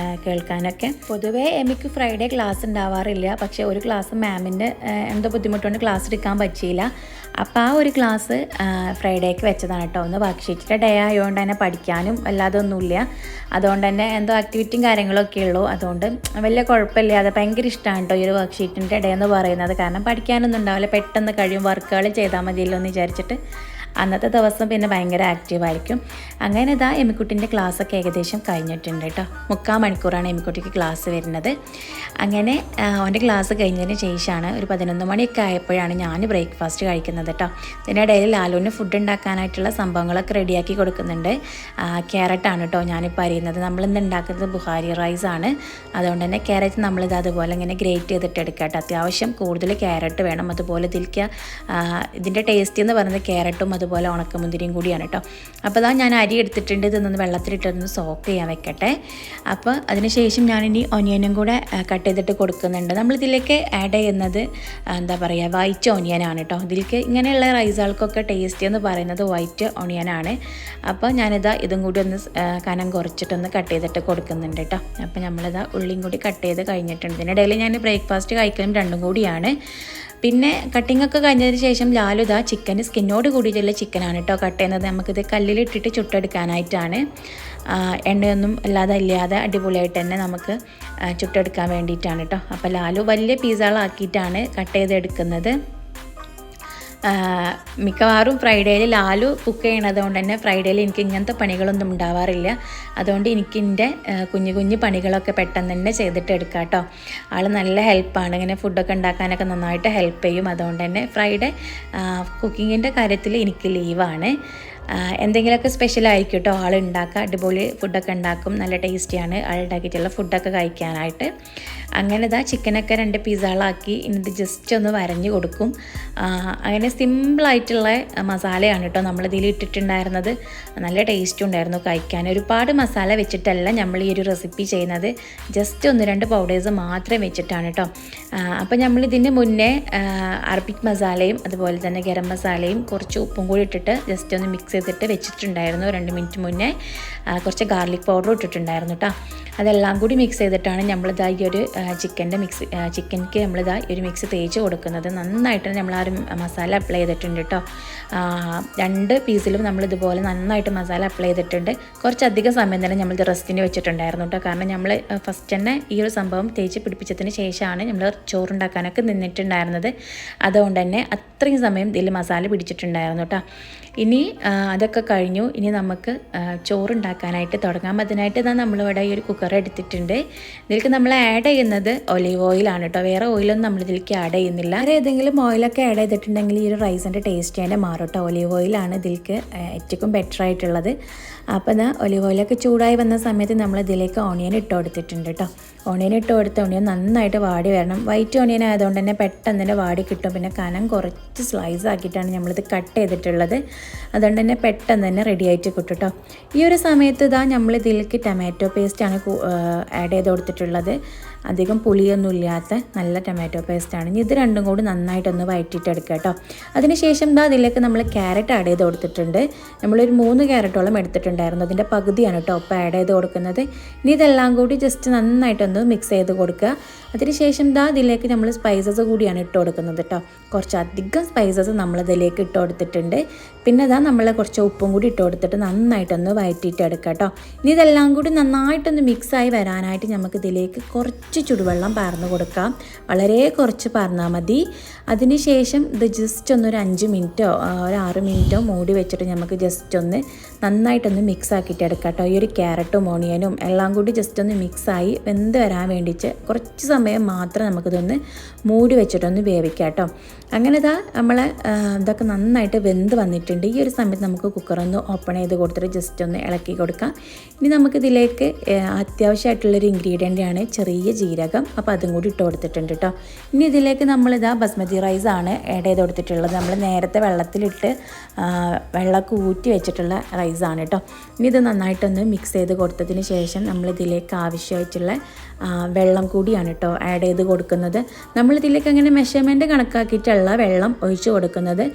കേൾക്കാനൊക്കെ. പൊതുവേ എമിക്ക് ഫ്രൈഡേ ക്ലാസ് ഉണ്ടാവാറില്ല. പക്ഷേ ഒരു ക്ലാസ് മാമിൻ്റെ എന്തോ ബുദ്ധിമുട്ടുകൊണ്ട് ക്ലാസ് എടുക്കാൻ പറ്റിയില്ല. അപ്പോൾ ആ ഒരു ക്ലാസ് ഫ്രൈഡേക്ക് വെച്ചതാണ് കേട്ടോ. ഒന്ന് വർക്ക് ഷീറ്റിൻ്റെ ഡേ ആയതുകൊണ്ട് തന്നെ പഠിക്കാനും വല്ലാതെ ഒന്നുമില്ല. അതുകൊണ്ട് തന്നെ എന്തോ ആക്ടിവിറ്റിയും കാര്യങ്ങളൊക്കെ ഉള്ളൂ. അതുകൊണ്ട് വലിയ കുഴപ്പമില്ല. അത് ഭയങ്കര ഇഷ്ടമാണ് കേട്ടോ ഈ ഒരു വർക്ക് ഷീറ്റിൻ്റെ ഡേ എന്ന് പറയുന്നത്. കാരണം പഠിക്കാനൊന്നും ഉണ്ടാവില്ല, പെട്ടെന്ന് കഴിയും, വർക്കുകൾ ചെയ്താൽ മതിയല്ലോ എന്ന് വിചാരിച്ചിട്ട് അന്നത്തെ ദിവസം പിന്നെ ഭയങ്കര ആക്റ്റീവായിരിക്കും. അങ്ങനെ എമിക്കുട്ടിൻ്റെ ക്ലാസ്സൊക്കെ ഏകദേശം കഴിഞ്ഞിട്ടുണ്ട് കേട്ടോ. 3/4 മണിക്കൂറാണ് എമിക്കുട്ടിക്ക് ക്ലാസ് വരുന്നത്. അങ്ങനെ അവൻ്റെ ക്ലാസ് കഴിഞ്ഞതിന് ശേഷമാണ് ഒരു 11 മണിയൊക്കെ ആയപ്പോഴാണ് ഞാൻ ബ്രേക്ക്ഫാസ്റ്റ് കഴിക്കുന്നത് കേട്ടോ. ഇതിനിടയിൽ ലാലുവിന് ഫുഡ് ഉണ്ടാക്കാനായിട്ടുള്ള സംഭവങ്ങളൊക്കെ റെഡിയാക്കി കൊടുക്കുന്നുണ്ട്. ക്യാരറ്റാണ് കേട്ടോ ഞാനിപ്പോൾ അറിയുന്നത്. നമ്മളിന്ന് ഉണ്ടാക്കുന്നത് ബുഹാരി റൈസാണ്. അതുകൊണ്ട് തന്നെ ക്യാരറ്റ് നമ്മളിത് അതുപോലെ ഇങ്ങനെ ഗ്രേറ്റ് ചെയ്തിട്ട് എടുക്കാം കേട്ടോ. അത്യാവശ്യം കൂടുതൽ ക്യാരറ്റ് വേണം. അതുപോലെ ഇതിൻ്റെ ടേസ്റ്റ് എന്ന് പറയുന്നത് ക്യാരറ്റും അതുപോലെ ഉണക്കമുന്തിരിയും കൂടിയാണ് കേട്ടോ. അപ്പോൾ ഞാൻ അരി എടുത്തിട്ടുണ്ട്. ഇതൊന്ന് വെള്ളത്തിലിട്ടൊന്ന് സോക്ക് ചെയ്യാൻ വെക്കട്ടെ. അപ്പോൾ അതിനുശേഷം ഞാനിനി ഒനിയനും കൂടെ കട്ട് ചെയ്തിട്ട് കൊടുക്കുന്നുണ്ട്. നമ്മളിതിലേക്ക് ആഡ് ചെയ്യുന്നത് എന്താ പറയുക, വൈറ്റ് ഓണിയനാണ് കേട്ടോ. ഇതിലേക്ക് ഇങ്ങനെയുള്ള റൈസുകൾക്കൊക്കെ ടേസ്റ്റ് എന്ന് പറയുന്നത് വൈറ്റ് ഓണിയനാണ്. അപ്പോൾ ഇതും കൂടി ഒന്ന് കനം കുറച്ചിട്ടൊന്ന് കട്ട് ചെയ്തിട്ട് കൊടുക്കുന്നുണ്ട് കേട്ടോ. അപ്പോൾ ഉള്ളിയും കൂടി കട്ട് ചെയ്ത് കഴിഞ്ഞിട്ടുണ്ട്. ഇതിനിടയിൽ ഞാൻ ബ്രേക്ക്ഫാസ്റ്റ് കഴിക്കലും രണ്ടും കൂടിയാണ്. പിന്നെ കട്ടിങ്ങൊക്കെ കഴിഞ്ഞതിന് ശേഷം ലാലു ചിക്കൻ സ്കിന്നോട് കൂടിയിട്ടുള്ള ചിക്കനാണ് കേട്ടോ കട്ട് ചെയ്യുന്നത്. നമുക്കിത് കല്ലിലിട്ടിട്ട് ചുട്ടെടുക്കാനായിട്ടാണ്. എണ്ണയൊന്നും ഇല്ലാതെ അടിപൊളിയായിട്ട് തന്നെ നമുക്ക് ചുട്ടെടുക്കാൻ വേണ്ടിയിട്ടാണ് കേട്ടോ. അപ്പോൾ ലാലു വലിയ പീസുകളാക്കിയിട്ടാണ് കട്ട് ചെയ്തെടുക്കുന്നത്. മിക്കവാറും ഫ്രൈഡേയിൽ ലാലു കുക്ക് ചെയ്യണത് കൊണ്ട് തന്നെ ഫ്രൈഡേയിൽ എനിക്ക് ഇങ്ങനത്തെ പണികളൊന്നും ഉണ്ടാവാറില്ല. അതുകൊണ്ട് എനിക്ക് എൻ്റെ കുഞ്ഞു കുഞ്ഞു പണികളൊക്കെ പെട്ടെന്ന് തന്നെ ചെയ്തിട്ട് എടുക്കാം കേട്ടോ. ആൾ നല്ല ഹെൽപ്പാണ്, ഇങ്ങനെ ഫുഡൊക്കെ ഉണ്ടാക്കാനൊക്കെ നന്നായിട്ട് ഹെൽപ്പ് ചെയ്യും. അതുകൊണ്ട് തന്നെ ഫ്രൈഡേ കുക്കിങ്ങിൻ്റെ കാര്യത്തിൽ എനിക്ക് ലീവാണ്. എന്തെങ്കിലുമൊക്കെ സ്പെഷ്യലായിരിക്കും കേട്ടോ ആൾ ഉണ്ടാക്കുക. അടിപൊളി ഫുഡൊക്കെ ഉണ്ടാക്കും, നല്ല ടേസ്റ്റിയാണ് ആൾ ഉണ്ടാക്കിയിട്ടുള്ള ഫുഡൊക്കെ കഴിക്കാനായിട്ട്. അങ്ങനെ ഇതാ ചിക്കനൊക്കെ 2 പീസുകളാക്കി ഇനിത് ജസ്റ്റ് ഒന്ന് വരഞ്ഞ് കൊടുക്കും. അങ്ങനെ സിമ്പിളായിട്ടുള്ള മസാലയാണ് കേട്ടോ നമ്മളിതിൽ ഇട്ടിട്ടുണ്ടായിരുന്നത്. നല്ല ടേസ്റ്റും ഉണ്ടായിരുന്നു കഴിക്കാൻ. ഒരുപാട് മസാല വെച്ചിട്ടല്ല നമ്മൾ ഈ ഒരു റെസിപ്പി ചെയ്യുന്നത്, ജസ്റ്റ് 1-2 പൗഡേഴ്സ് മാത്രം വെച്ചിട്ടാണ് കേട്ടോ. അപ്പോൾ നമ്മളിതിന് മുന്നേ അറബിക് മസാലയും അതുപോലെ തന്നെ ഗരം മസാലയും കുറച്ച് ഉപ്പും കൂടി ഇട്ടിട്ട് ജസ്റ്റ് ഒന്ന് മിക്സ് ചെയ്തിട്ട് വെച്ചിട്ടുണ്ടായിരുന്നു. 2 മിനിറ്റ് മുന്നേ കുറച്ച് ഗാർലിക് പൗഡർ ഇട്ടിട്ടുണ്ടായിരുന്നു കേട്ടോ. അതെല്ലാം കൂടി മിക്സ് ചെയ്തിട്ടാണ് നമ്മളിതാ ഈ ഒരു ചിക്കൻക്ക് നമ്മളിതാ ഒരു മിക്സ് തേച്ച് കൊടുക്കുന്നത്. നന്നായിട്ട് നമ്മൾ ആ ഒരു മസാല അപ്ലൈ ചെയ്തിട്ടുണ്ട് കേട്ടോ. 2 പീസിലും നമ്മളിതുപോലെ നന്നായിട്ട് മസാല അപ്ലൈ ചെയ്തിട്ടുണ്ട്. കുറച്ചധികം സമയം തന്നെ നമ്മളിത് റെസ്റ്റിന് വെച്ചിട്ടുണ്ടായിരുന്നു കേട്ടോ. കാരണം നമ്മൾ ഫസ്റ്റ് തന്നെ ഈ ഒരു സംഭവം തേച്ച് പിടിപ്പിച്ചതിന് ശേഷമാണ് നമ്മൾ ചോറുണ്ടാക്കാനൊക്കെ നിന്നിട്ടുണ്ടായിരുന്നത്. അതുകൊണ്ട് തന്നെ അത്രയും സമയം ഇതിൽ മസാല പിടിച്ചിട്ടുണ്ടായിരുന്നു കേട്ടോ. ഇനി അതൊക്കെ കഴിഞ്ഞു. ഇനി നമുക്ക് ചോറുണ്ടാക്കാനായിട്ട് തുടങ്ങാം. അതിനായിട്ട് ഇതാ നമ്മളിവിടെ ഈ ഒരു കുക്കർ എടുത്തിട്ടുണ്ട്. ഇതിലേക്ക് നമ്മൾ ആഡ് ചെയ്യുന്നത് ഒലീവ് ഓയിലാണ് കേട്ടോ. വേറെ ഓയിലൊന്നും നമ്മളിതിലേക്ക് ആഡ് ചെയ്യുന്നില്ല. വേറെ ഏതെങ്കിലും ഓയിലൊക്കെ ആഡ് ചെയ്തിട്ടുണ്ടെങ്കിൽ ഈ ഒരു റൈസിൻ്റെ ടേസ്റ്റ് തന്നെ മാറും കേട്ടോ. ഒലീവ് ഓയിലാണ് ഇതിലേക്ക് ഏറ്റവും ബെറ്റർ ആയിട്ടുള്ളത്. അപ്പോൾ ഇതാ ഒലീവ് ഓയിലൊക്കെ ചൂടായി വന്ന സമയത്ത് നമ്മൾ ഇതിലേക്ക് ഓണിയൻ ഇട്ട് കൊടുത്തിട്ടുണ്ട് കേട്ടോ. ഓണിയൻ ഇട്ട് കൊടുത്ത ഓണിയൻ നന്നായിട്ട് വാടി വരണം. വൈറ്റ് ഓണിയൻ ആയതുകൊണ്ട് തന്നെ പെട്ടെന്ന് തന്നെ വാടി കിട്ടും. പിന്നെ കനം കുറച്ച് സ്ലൈസ് ആക്കിയിട്ടാണ് നമ്മളിത് കട്ട് ചെയ്തിട്ടുള്ളത്. അതുകൊണ്ട് തന്നെ പെട്ടെന്ന് തന്നെ റെഡി ആയിട്ട് കിട്ടും കേട്ടോ. ഈ ഒരു സമയത്ത് ഇതാ നമ്മൾ ഇതിലേക്ക് ടൊമാറ്റോ പേസ്റ്റാണ് ആഡ് ചെയ്ത് കൊടുത്തിട്ടുള്ളത്. അധികം പുളിയൊന്നും ഇല്ലാത്ത നല്ല ടൊമാറ്റോ പേസ്റ്റാണ്. ഇനി ഇത് രണ്ടും കൂടി നന്നായിട്ടൊന്ന് വഴറ്റിയിട്ടെടുക്കുക കേട്ടോ. അതിനുശേഷം ഇതാ അതിലേക്ക് നമ്മൾ ക്യാരറ്റ് ആഡ് ചെയ്ത് കൊടുത്തിട്ടുണ്ട്. നമ്മളൊരു 3 ക്യാരറ്റോളം എടുത്തിട്ടുണ്ടായിരുന്നു. അതിൻ്റെ പകുതിയാണ് കേട്ടോ ഒപ്പം ആഡ് ചെയ്ത് കൊടുക്കുന്നത്. ഇനി ഇതെല്ലാം കൂടി ജസ്റ്റ് നന്നായിട്ടൊന്ന് മിക്സ് ചെയ്ത് കൊടുക്കുക. അതിനുശേഷം ഇതാ ഇതിലേക്ക് നമ്മൾ സ്പൈസസ് കൂടിയാണ് ഇട്ട് കൊടുക്കുന്നത് കേട്ടോ. കുറച്ചധികം സ്പൈസസ് നമ്മളിതിലേക്ക് ഇട്ട് കൊടുത്തിട്ടുണ്ട്. പിന്നെ ഇതാ നമ്മൾ കുറച്ച് ഉപ്പും കൂടി ഇട്ട് കൊടുത്തിട്ട് നന്നായിട്ടൊന്ന് വഴറ്റിയിട്ട് എടുക്കുക കേട്ടോ. ഇനി ഇതെല്ലാം കൂടി നന്നായിട്ടൊന്ന് മിക്സായി വരാനായിട്ട് നമുക്ക് ഇതിലേക്ക് കുറച്ച് ചുടുവെള്ളം പാർന്ന് കൊടുക്കാം. വളരെ കുറച്ച് പാർന്നാൽ മതി. അതിനുശേഷം ഇത് ജസ്റ്റ് ഒന്നൊരു 5 മിനിറ്റോ ഒരു 6 മിനിറ്റോ മൂടി വെച്ചിട്ട് നമുക്ക് ജസ്റ്റ് ഒന്ന് നന്നായിട്ടൊന്ന് മിക്സ് ആക്കിയിട്ട് എടുക്കാം കേട്ടോ. ഈ ഒരു ക്യാരറ്റും ഓണിയനും എല്ലാം കൂടി ജസ്റ്റ് ഒന്ന് മിക്സായി വെന്ത് വരാൻ വേണ്ടിയിട്ട് കുറച്ച് സമയം മാത്രം നമുക്കിതൊന്ന് മൂടി വെച്ചിട്ടൊന്ന് വേവിക്കാം കേട്ടോ. അങ്ങനെ ഇതാ നമ്മൾ ഇതൊക്കെ നന്നായിട്ട് വെന്ത് വന്നിട്ടുണ്ട്. ഈ ഒരു സമയത്ത് നമുക്ക് കുക്കറൊന്ന് ഓപ്പൺ ചെയ്ത് കൊടുത്തിട്ട് ജസ്റ്റ് ഒന്ന് ഇളക്കി കൊടുക്കാം. ഇനി നമുക്കിതിലേക്ക് അത്യാവശ്യമായിട്ടുള്ളൊരു ഇൻഗ്രീഡിയൻ്റാണ് ചെറിയ ജീരകം. അപ്പോൾ അതും കൂടി ഇട്ട് കൊടുത്തിട്ടുണ്ട് കേട്ടോ. ഇനി ഇതിലേക്ക് നമ്മളിതാ ബസ്മതി റൈസാണ് ആഡ് ചെയ്ത് കൊടുത്തിട്ടുള്ളത്. നമ്മൾ നേരത്തെ വെള്ളത്തിലിട്ട് വെള്ളമൊക്കെ ഊറ്റി വെച്ചിട്ടുള്ള റൈസാണ് കേട്ടോ. ഇനി ഇത് നന്നായിട്ടൊന്ന് മിക്സ് ചെയ്ത് കൊടുത്തതിന് ശേഷം നമ്മളിതിലേക്ക് ആവശ്യമായിട്ടുള്ള വെള്ളം കൂടിയാണ് കേട്ടോ ആഡ് ചെയ്ത് കൊടുക്കുന്നത്. നമ്മളിതിലേക്ക് അങ്ങനെ മെഷർമെൻറ്റ് കണക്കാക്കിയിട്ടുള്ള വെള്ളം ഒഴിച്ച് കൊടുക്കുന്നത്.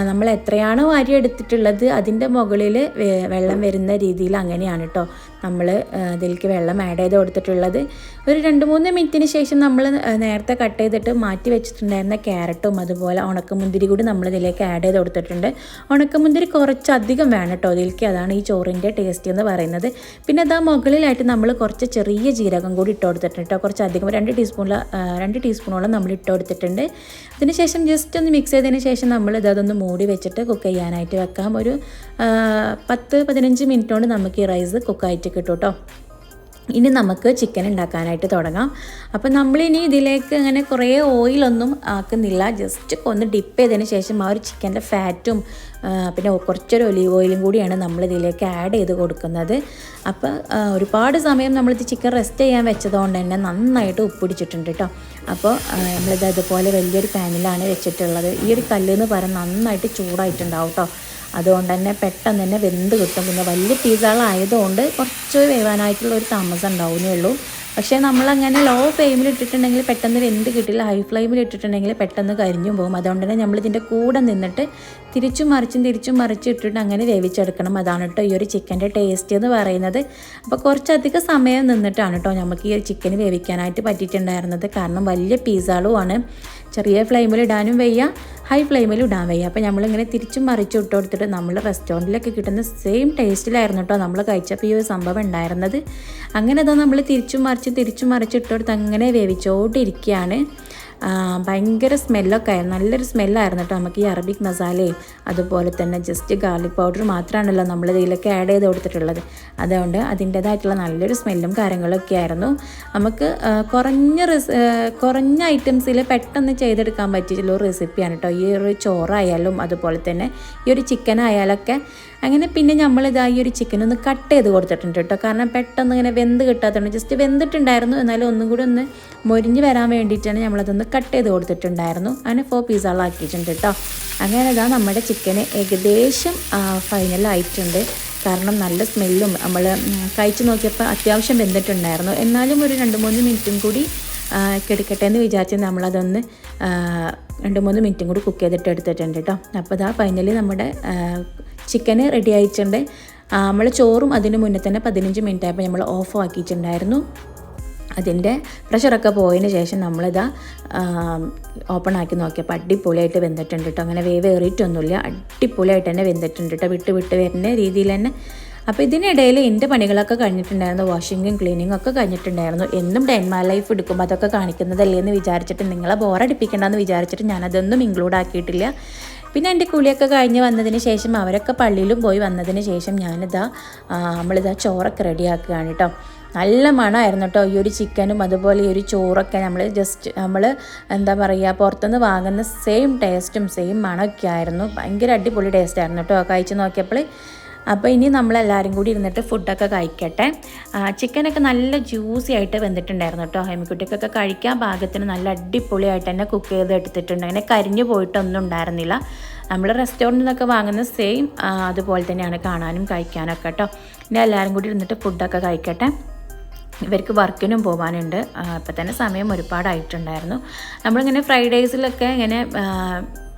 നമ്മൾ എത്രയാണോ അരി എടുത്തിട്ടുള്ളത് അതിൻ്റെ മുകളിൽ വെള്ളം വരുന്ന രീതിയിൽ അങ്ങനെയാണ് കേട്ടോ നമ്മൾ ഇതിലേക്ക് വെള്ളം ആഡ് ചെയ്ത് കൊടുത്തിട്ടുള്ളത്. ഒരു 2-3 മിനിറ്റിന് ശേഷം നമ്മൾ നേരത്തെ കട്ട് ചെയ്തിട്ട് മാറ്റി വെച്ചിട്ടുണ്ടായിരുന്ന ക്യാരറ്റും അതുപോലെ ഉണക്കമുന്തിരി കൂടി നമ്മളിതിലേക്ക് ആഡ് ചെയ്ത് കൊടുത്തിട്ടുണ്ട്. ഉണക്കമുന്തിരി കുറച്ചധികം വേണം കേട്ടോ ഇതിലേക്ക്. അതാണ് ഈ ചോറിൻ്റെ ടേസ്റ്റ് എന്ന് പറയുന്നത്. പിന്നെ അതാ മുകളിലായിട്ട് നമ്മൾ കുറച്ച് ചെറിയ ജീരകം കൂടി ഇട്ട് കൊടുത്തിട്ടുണ്ട് കേട്ടോ. കുറച്ചധികം 2 ടീസ്പൂണോളം നമ്മൾ ഇട്ട് കൊടുത്തിട്ടുണ്ട്. അതിനുശേഷം ജസ്റ്റ് ഒന്ന് മിക്സ് ചെയ്തതിന് ശേഷം നമ്മൾ ഇതൊന്ന് മൂടി വെച്ചിട്ട് കുക്ക് ചെയ്യാനായിട്ട് വെക്കാം. ഒരു 10-15 മിനിറ്റ് കൊണ്ട് നമുക്ക് ഈ റൈസ് കുക്കായിട്ട് കിട്ടും കേട്ടോ. ഇനി നമുക്ക് ചിക്കൻ ഉണ്ടാക്കാനായിട്ട് തുടങ്ങാം. അപ്പോൾ നമ്മളിനി ഇതിലേക്ക് അങ്ങനെ കുറേ ഓയിലൊന്നും ആക്കുന്നില്ല. ജസ്റ്റ് ഒന്ന് ഡിപ്പ് ചെയ്തതിന് ശേഷം ആ ഒരു ചിക്കൻ്റെ ഫാറ്റും പിന്നെ കുറച്ചൊരു ഒലീവ് ഓയിലും കൂടിയാണ് നമ്മളിതിലേക്ക് ആഡ് ചെയ്ത് കൊടുക്കുന്നത്. അപ്പോൾ ഒരുപാട് സമയം നമ്മളിത് ചിക്കൻ റെസ്റ്റ് ചെയ്യാൻ വെച്ചതുകൊണ്ട് തന്നെ നന്നായിട്ട് ഉപ്പിടിച്ചിട്ടുണ്ട് കേട്ടോ. അപ്പോൾ നമ്മളിത് അതുപോലെ വലിയൊരു പാനിലാണ് വെച്ചിട്ടുള്ളത്. ഈ ഒരു കല്ലെന്ന് പറയുന്നത് നന്നായിട്ട് ചൂടായിട്ടുണ്ടാവും കേട്ടോ. അതുകൊണ്ട് തന്നെ പെട്ടെന്ന് തന്നെ വെന്ത് കിട്ടും. പിന്നെ വലിയ പീസുകളായതുകൊണ്ട് കുറച്ച് വേവാനായിട്ടുള്ള ഒരു താമസം ഉണ്ടാവുന്നേ ഉള്ളൂ. പക്ഷേ നമ്മളങ്ങനെ ലോ ഫ്ലെയിമിൽ ഇട്ടിട്ടുണ്ടെങ്കിൽ പെട്ടെന്ന് വെന്ത് കിട്ടില്ല. ഹൈ ഫ്ലെയിമിൽ ഇട്ടിട്ടുണ്ടെങ്കിൽ പെട്ടെന്ന് കരിഞ്ഞും പോകും. അതുകൊണ്ട് തന്നെ നമ്മളിതിൻ്റെ കൂടെ നിന്നിട്ട് തിരിച്ചും മറിച്ചും ഇട്ടിട്ട് അങ്ങനെ വേവിച്ചെടുക്കണം. അതാണ് കേട്ടോ ഈ ഒരു ചിക്കൻ്റെ ടേസ്റ്റ് എന്ന് പറയുന്നത്. അപ്പോൾ കുറച്ചധികം സമയം നിന്നിട്ടാണ് കേട്ടോ നമുക്ക് ഈ ചിക്കൻ വേവിക്കാനായിട്ട് പറ്റിയിട്ടുണ്ടായിരുന്നത്. കാരണം വലിയ പീസുകളുമാണ്. ചെറിയ ഫ്ലെയിമിൽ ഇടാനും വയ്യ, ഹൈ ഫ്ലെയിമിൽ ഇടാൻ വയ്യ. അപ്പോൾ നമ്മളിങ്ങനെ തിരിച്ചും മറിച്ചും ഇട്ട് കൊടുത്തിട്ട് നമ്മൾ റെസ്റ്റോറൻറ്റിലൊക്കെ കിട്ടുന്ന സെയിം ടേസ്റ്റിലായിരുന്നു കേട്ടോ നമ്മൾ കഴിച്ചപ്പോൾ ഈ ഒരു സംഭവം ഉണ്ടായിരുന്നത്. അങ്ങനെ അതാ നമ്മൾ തിരിച്ചും മറിച്ച് ഇട്ട് കൊടുത്ത് അങ്ങനെ വേവിച്ചോണ്ടിരിക്കുകയാണ്. ഭയങ്കര സ്മെല്ലൊക്കെ ആയിരുന്നു, നല്ലൊരു സ്മെല്ലായിരുന്നു കേട്ടോ. നമുക്ക് ഈ അറബിക് മസാലയും അതുപോലെ തന്നെ ജസ്റ്റ് ഗാർലിക് പൗഡർ മാത്രമാണല്ലോ നമ്മൾ ഇതിലൊക്കെ ആഡ് ചെയ്ത് കൊടുത്തിട്ടുള്ളത്. അതുകൊണ്ട് അതിൻ്റേതായിട്ടുള്ള നല്ലൊരു സ്മെല്ലും കാര്യങ്ങളൊക്കെ ആയിരുന്നു. നമുക്ക് കുറഞ്ഞ ഐറ്റംസിൽ പെട്ടെന്ന് ചെയ്തെടുക്കാൻ പറ്റിയിട്ടുള്ള ഒരു റെസിപ്പിയാണ് കേട്ടോ ഈ ഒരു ചോറായാലും അതുപോലെ തന്നെ ഈ ഒരു ചിക്കൻ ആയാലൊക്കെ. അങ്ങനെ പിന്നെ നമ്മളിതാ ഈ ഒരു ചിക്കൻ ഒന്ന് കട്ട് ചെയ്ത് കൊടുത്തിട്ടുണ്ട് കേട്ടോ. കാരണം പെട്ടെന്ന് ഇങ്ങനെ വെന്ത് കിട്ടാത്തതുകൊണ്ട്, ജസ്റ്റ് വെന്തിട്ടുണ്ടായിരുന്നു എന്നാലും ഒന്നും കൂടി ഒന്ന് മൊരിഞ്ഞ് വരാൻ വേണ്ടിയിട്ടാണ് നമ്മളതൊന്ന് കട്ട് ചെയ്ത് കൊടുത്തിട്ടുണ്ടായിരുന്നു. അങ്ങനെ 4 പീസുകളാക്കിയിട്ടുണ്ട് കേട്ടോ. അങ്ങനെ ഇതാ നമ്മുടെ ചിക്കന് ഏകദേശം ഫൈനലായിട്ടുണ്ട്. കാരണം നല്ല സ്മെല്ലും നമ്മൾ കഴിച്ച് നോക്കിയപ്പോൾ അത്യാവശ്യം വെന്തിട്ടുണ്ടായിരുന്നു. എന്നാലും ഒരു 2-3 മിനിറ്റും കൂടി കിടക്കട്ടെ എന്ന് വിചാരിച്ച് നമ്മളതൊന്ന് 2-3 മിനിറ്റും കൂടി കുക്ക് ചെയ്തിട്ട് എടുത്തിട്ടുണ്ട് കേട്ടോ. അപ്പോൾ ഇതാ ഫൈനലി നമ്മുടെ ചിക്കന് റെഡി ആയിട്ടുണ്ട്. നമ്മൾ ചോറും അതിന് മുന്നേ തന്നെ 15 മിനിറ്റ് ആയപ്പോൾ നമ്മൾ ഓഫ് ആക്കിയിട്ടുണ്ടായിരുന്നു. അതിൻ്റെ പ്രഷറൊക്കെ പോയതിന് ശേഷം നമ്മളിതാ ഓപ്പൺ ആക്കി നോക്കിയപ്പോൾ അടിപൊളിയായിട്ട് വെന്തിട്ടുണ്ട് കേട്ടോ. അങ്ങനെ വേവ് ഏറിയിട്ടൊന്നുമില്ല, അടിപൊളിയായിട്ട് തന്നെ വെന്തിട്ടുണ്ട് കേട്ടോ, വിട്ട് വരുന്ന രീതിയിൽ തന്നെ. അപ്പോൾ ഇതിനിടയിൽ എൻ്റെ പണികളൊക്കെ കഴിഞ്ഞിട്ടുണ്ടായിരുന്നു, വാഷിങ്ങും ക്ലീനിങ്ങും ഒക്കെ കഴിഞ്ഞിട്ടുണ്ടായിരുന്നു. എന്നും ഡേ ഇൻ മൈ ലൈഫ് എടുക്കുമ്പോൾ അതൊക്കെ കാണിക്കുന്നതല്ലേ എന്ന് വിചാരിച്ചിട്ട്, നിങ്ങളെ ബോറടിപ്പിക്കേണ്ടെന്ന് വിചാരിച്ചിട്ട് ഞാനതൊന്നും ഇൻക്ലൂഡ് ആക്കിയിട്ടില്ല. പിന്നെ എൻ്റെ കുളിയൊക്കെ കഴിഞ്ഞ് വന്നതിന് ശേഷം അവരൊക്കെ പള്ളിയിലും പോയി വന്നതിന് ശേഷം നമ്മളിതാ ചോറൊക്കെ റെഡിയാക്കുകയാണ് കേട്ടോ. നല്ല മണമായിരുന്നു കേട്ടോ ഈ ഒരു ചിക്കനും അതുപോലെ ഈ ഒരു ചോറൊക്കെ. നമ്മൾ എന്താ പറയുക, പുറത്തുനിന്ന് വാങ്ങുന്ന സെയിം ടേസ്റ്റും സെയിം മണമൊക്കെ ആയിരുന്നു. ഭയങ്കര അടിപൊളി ടേസ്റ്റ് ആയിരുന്നു കേട്ടോ കഴിച്ച് നോക്കിയപ്പോൾ. അപ്പോൾ ഇനി നമ്മളെല്ലാവരും കൂടി ഇരുന്നിട്ട് ഫുഡൊക്കെ കഴിക്കട്ടെ. ചിക്കനൊക്കെ നല്ല ജ്യൂസി ആയിട്ട് വെന്തിട്ടുണ്ടായിരുന്നു കേട്ടോ. ഹെമിക്കുട്ടിക്കൊക്കെ കഴിക്കാൻ പാകത്തിന് നല്ല അടിപൊളിയായിട്ട് തന്നെ കുക്ക് ചെയ്ത് എടുത്തിട്ടുണ്ട്. അങ്ങനെ കരിഞ്ഞു പോയിട്ടൊന്നും ഉണ്ടായിരുന്നില്ല. നമ്മൾ റെസ്റ്റോറൻറ്റിൽ നിന്നൊക്കെ വാങ്ങുന്ന സെയിം അതുപോലെ തന്നെയാണ് കാണാനും കഴിക്കാനൊക്കെ കേട്ടോ. ഇനി എല്ലാവരും കൂടി ഇരുന്നിട്ട് ഫുഡൊക്കെ കഴിക്കട്ടെ. ഇവർക്ക് വർക്കിനും പോകാനുണ്ട്. ഇപ്പം തന്നെ സമയം ഒരുപാടായിട്ടുണ്ടായിരുന്നു. നമ്മളിങ്ങനെ ഫ്രൈഡേയ്സിലൊക്കെ ഇങ്ങനെ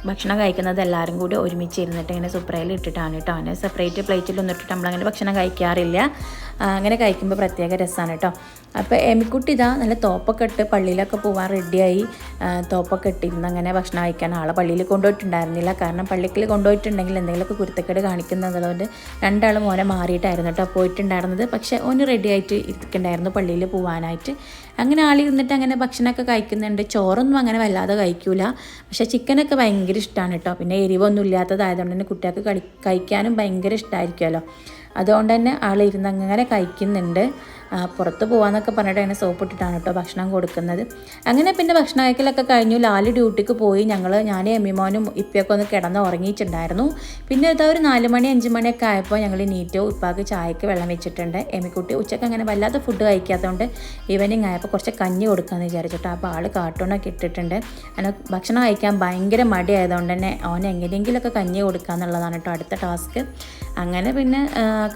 ഭക്ഷണം കഴിക്കുന്നത് എല്ലാവരും കൂടി ഒരുമിച്ച് ഇരുന്നിട്ട് ഇങ്ങനെ സുപ്രയിൽ ഇട്ടിട്ടാണ് കേട്ടോ. അങ്ങനെ സെപ്പറേറ്റ് പ്ലേറ്റിലൊന്നും ഇട്ടിട്ട് നമ്മളങ്ങനെ ഭക്ഷണം കഴിക്കാറില്ല. അങ്ങനെ കഴിക്കുമ്പോൾ പ്രത്യേക രസമാണ് കേട്ടോ. അപ്പോൾ എമിക്കുട്ടി ഇതാ നല്ല തോപ്പൊക്കെ ഇട്ട് പള്ളിയിലൊക്കെ പോകാൻ റെഡിയായി. തോപ്പൊക്കെ ഇട്ടിരുന്ന് അങ്ങനെ ഭക്ഷണം കഴിക്കാൻ ആളെ പള്ളിയിൽ കൊണ്ടുപോയിട്ടുണ്ടായിരുന്നില്ല. കാരണം പള്ളിയിൽ കൊണ്ടുപോയിട്ടുണ്ടെങ്കിൽ എന്തെങ്കിലുമൊക്കെ കുരുത്തക്കേട് കാണിക്കുന്നതുകൊണ്ട് രണ്ടാളും മോനെ മാറിയിട്ടായിരുന്നു കേട്ടോ പോയിട്ടുണ്ടായിരുന്നത്. പക്ഷേ ഓന് റെഡി ആയിട്ട് ഇരിക്കുന്നുണ്ടായിരുന്നു പള്ളിയിൽ പോകാനായിട്ട്. അങ്ങനെ ആളിരുന്നിട്ട് അങ്ങനെ ഭക്ഷണമൊക്കെ കഴിക്കുന്നുണ്ട്. ചോറൊന്നും അങ്ങനെ വല്ലാതെ കഴിക്കൂല, പക്ഷേ ചിക്കനൊക്കെ ഭയങ്കര ഇഷ്ടമാണ് കേട്ടോ. പിന്നെ എരിവൊന്നും ഇല്ലാത്തതായതുകൊണ്ട് തന്നെ കുട്ടികൾക്ക് കഴിക്കാനും ഭയങ്കര ഇഷ്ടമായിരിക്കുമല്ലോ. അതുകൊണ്ട് തന്നെ ആളിരുന്ന് അങ്ങനെ കഴിക്കുന്നുണ്ട്. പുറത്ത് പോകാമെന്നൊക്കെ പറഞ്ഞിട്ട് അങ്ങനെ സോപ്പ് ഇട്ടിട്ടാണ് കേട്ടോ ഭക്ഷണം കൊടുക്കുന്നത്. അങ്ങനെ പിന്നെ ഭക്ഷണം കഴിക്കലൊക്കെ കഴിഞ്ഞു. ലാല് ഡ്യൂട്ടിക്ക് പോയി. ഞാനും എമ്മിമോനും ഇപ്പൊക്കെ ഒന്ന് കിടന്ന് ഉറങ്ങിയിട്ടുണ്ടായിരുന്നു. പിന്നെ ഇതാ ഒരു 4 മണി 5 മണിയൊക്കെ ആയപ്പോൾ ഞങ്ങൾ നീറ്റോ ഇപ്പാക്ക് ചായക്ക് വെള്ളം വെച്ചിട്ടുണ്ട്. എമ്മിക്കുട്ടി ഉച്ചയ്ക്ക് അങ്ങനെ വല്ലാതെ ഫുഡ് കഴിക്കാത്തതുകൊണ്ട് ഈവനിങ് ആയപ്പോൾ കുറച്ച് കഞ്ഞി കൊടുക്കാമെന്ന് വിചാരിച്ചിട്ട് അപ്പോൾ ആൾ കാർട്ടൂണൊക്കെ ഇട്ടിട്ടുണ്ട്. അങ്ങനെ ഭക്ഷണം കഴിക്കാൻ ഭയങ്കര മടിയായതുകൊണ്ട് തന്നെ ഓന് എങ്ങനെയെങ്കിലുമൊക്കെ കഞ്ഞി കൊടുക്കുക എന്നുള്ളതാണ് കേട്ടോ അടുത്ത ടാസ്ക്. അങ്ങനെ പിന്നെ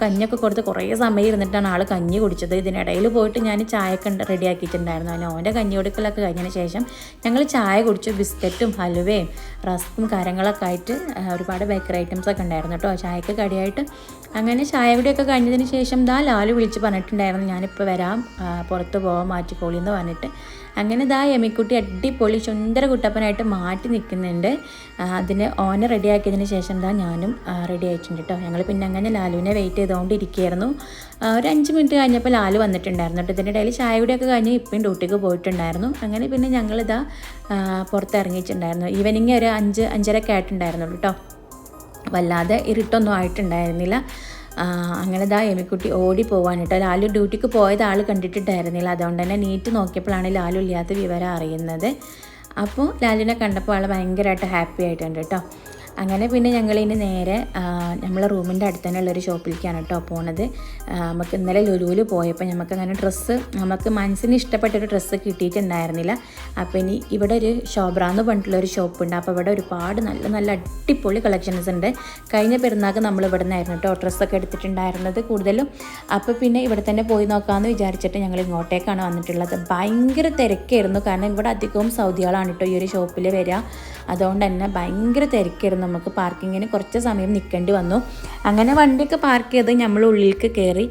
കഞ്ഞിയൊക്കെ കൊടുത്ത് കുറേ സമയം ഇരുന്നിട്ടാണ് ആൾ കഞ്ഞി കുടിച്ചത്. ഇതിനിടയിൽ പോയിട്ട് ഞാൻ ചായയൊക്കെ റെഡിയാക്കിയിട്ടുണ്ടായിരുന്നു. അതിന് ഓൻ്റെ കഞ്ഞി കൊടുക്കലൊക്കെ കഴിഞ്ഞതിന് ശേഷം ഞങ്ങൾ ചായ കുടിച്ചു. ബിസ്ക്കറ്റും ഹലുവയും റസ്ക്കും കാര്യങ്ങളൊക്കെ ആയിട്ട് ഒരുപാട് ബേക്കറി ഐറ്റംസൊക്കെ ഉണ്ടായിരുന്നു കേട്ടോ ചായക്ക് കടിയായിട്ട്. അങ്ങനെ ചായ കുടിയൊക്കെ കഴിഞ്ഞതിന് ശേഷം ലാലു വിളിച്ച് പറഞ്ഞിട്ടുണ്ടായിരുന്നു ഞാനിപ്പോൾ വരാം, പുറത്ത് പോകാൻ മാറ്റിക്കോളി എന്ന് പറഞ്ഞിട്ട്. അങ്ങനെ എമിക്കുട്ടി അടിപൊളി സുന്ദര കുട്ടപ്പനായിട്ട് മാറ്റി നിൽക്കുന്നുണ്ട്. അതിന് ഓനെ റെഡിയാക്കിയതിന് ശേഷം ഞാനും റെഡി ആയിട്ടുണ്ട് കേട്ടോ. ഞങ്ങൾ പിന്നെ അങ്ങനെ ലാലുവിനെ വെയിറ്റ് ചെയ്തുകൊണ്ടിരിക്കുകയായിരുന്നു. ഒരു 5 മിനിറ്റ് കഴിഞ്ഞപ്പോൾ ലാലു വന്നിട്ടുണ്ടായിരുന്നു കേട്ടോ. ഇതിൻ്റെ ഇടയിൽ ചായ കുടിയൊക്കെ കഴിഞ്ഞ് ഇപ്പം ഡ്യൂട്ടിക്ക് പോയിട്ടുണ്ടായിരുന്നു. അങ്ങനെ പിന്നെ ഞങ്ങളിതാ പുറത്തിറങ്ങിയിട്ടുണ്ടായിരുന്നു. ഈവനിങ് ഒരു 5-5:30 ആയിട്ടുണ്ടായിരുന്നുള്ളൂ കേട്ടോ. വല്ലാതെ ഇരുട്ടൊന്നും ആയിട്ടുണ്ടായിരുന്നില്ല. അങ്ങനെ എമിക്കുട്ടി ഓടി പോകാനിട്ടോ. ലാലു ഡ്യൂട്ടിക്ക് പോയത് ആൾ കണ്ടിട്ടുണ്ടായിരുന്നില്ല. അതുകൊണ്ട് തന്നെ നീറ്റ് നോക്കിയപ്പോഴാണ് ലാലു ഇല്ലാത്ത വിവരം അറിയുന്നത്. അപ്പോൾ ലാലുവിനെ കണ്ടപ്പോൾ ആൾ ഭയങ്കരമായിട്ട് ഹാപ്പി ആയിട്ടുണ്ട് കേട്ടോ. അങ്ങനെ പിന്നെ ഞങ്ങളിനി നേരെ നമ്മളെ റൂമിൻ്റെ അടുത്ത് തന്നെയുള്ളൊരു ഷോപ്പിലേക്കാണ് കേട്ടോ പോണത്. നമുക്ക് ഇന്നലെ ലുലുവിൽ പോയപ്പോൾ നമുക്കങ്ങനെ ഡ്രസ്സ് നമുക്ക് മനസ്സിന് ഇഷ്ടപ്പെട്ടൊരു ഡ്രസ്സ് കിട്ടിയിട്ടുണ്ടായിരുന്നില്ല. അപ്പോൾ ഇനി ഇവിടെ ഒരു ഷോബ്രാന്ന് പറഞ്ഞിട്ടുള്ളൊരു ഷോപ്പുണ്ട്. അപ്പോൾ ഇവിടെ ഒരുപാട് നല്ല നല്ല അടിപൊളി കളക്ഷൻസ് ഉണ്ട്. കഴിഞ്ഞ പെരുന്നാൾക്ക് നമ്മൾ ഇവിടെ നിന്നായിരുന്നു കേട്ടോ ഡ്രസ്സൊക്കെ എടുത്തിട്ടുണ്ടായിരുന്നത് കൂടുതലും. അപ്പോൾ പിന്നെ ഇവിടെ തന്നെ പോയി നോക്കാമെന്ന് വിചാരിച്ചിട്ട് ഞങ്ങൾ ഇങ്ങോട്ടേക്കാണ് വന്നിട്ടുള്ളത്. ഭയങ്കര തിരക്കായിരുന്നു. കാരണം ഇവിടെ അധികവും സൗദികളാണ് കേട്ടോ ഈ ഒരു ഷോപ്പിൽ വരിക. അതുകൊണ്ട് തന്നെ ഭയങ്കര തിരക്കായിരുന്നു. നമുക്ക് പാർക്കിങ്ങിന് കുറച്ച് സമയം നിൽക്കേണ്ടി വന്നു. അങ്ങനെ വണ്ടിയൊക്കെ പാർക്ക് ചെയ്ത് നമ്മൾ ഉള്ളിലേക്ക് കയറി.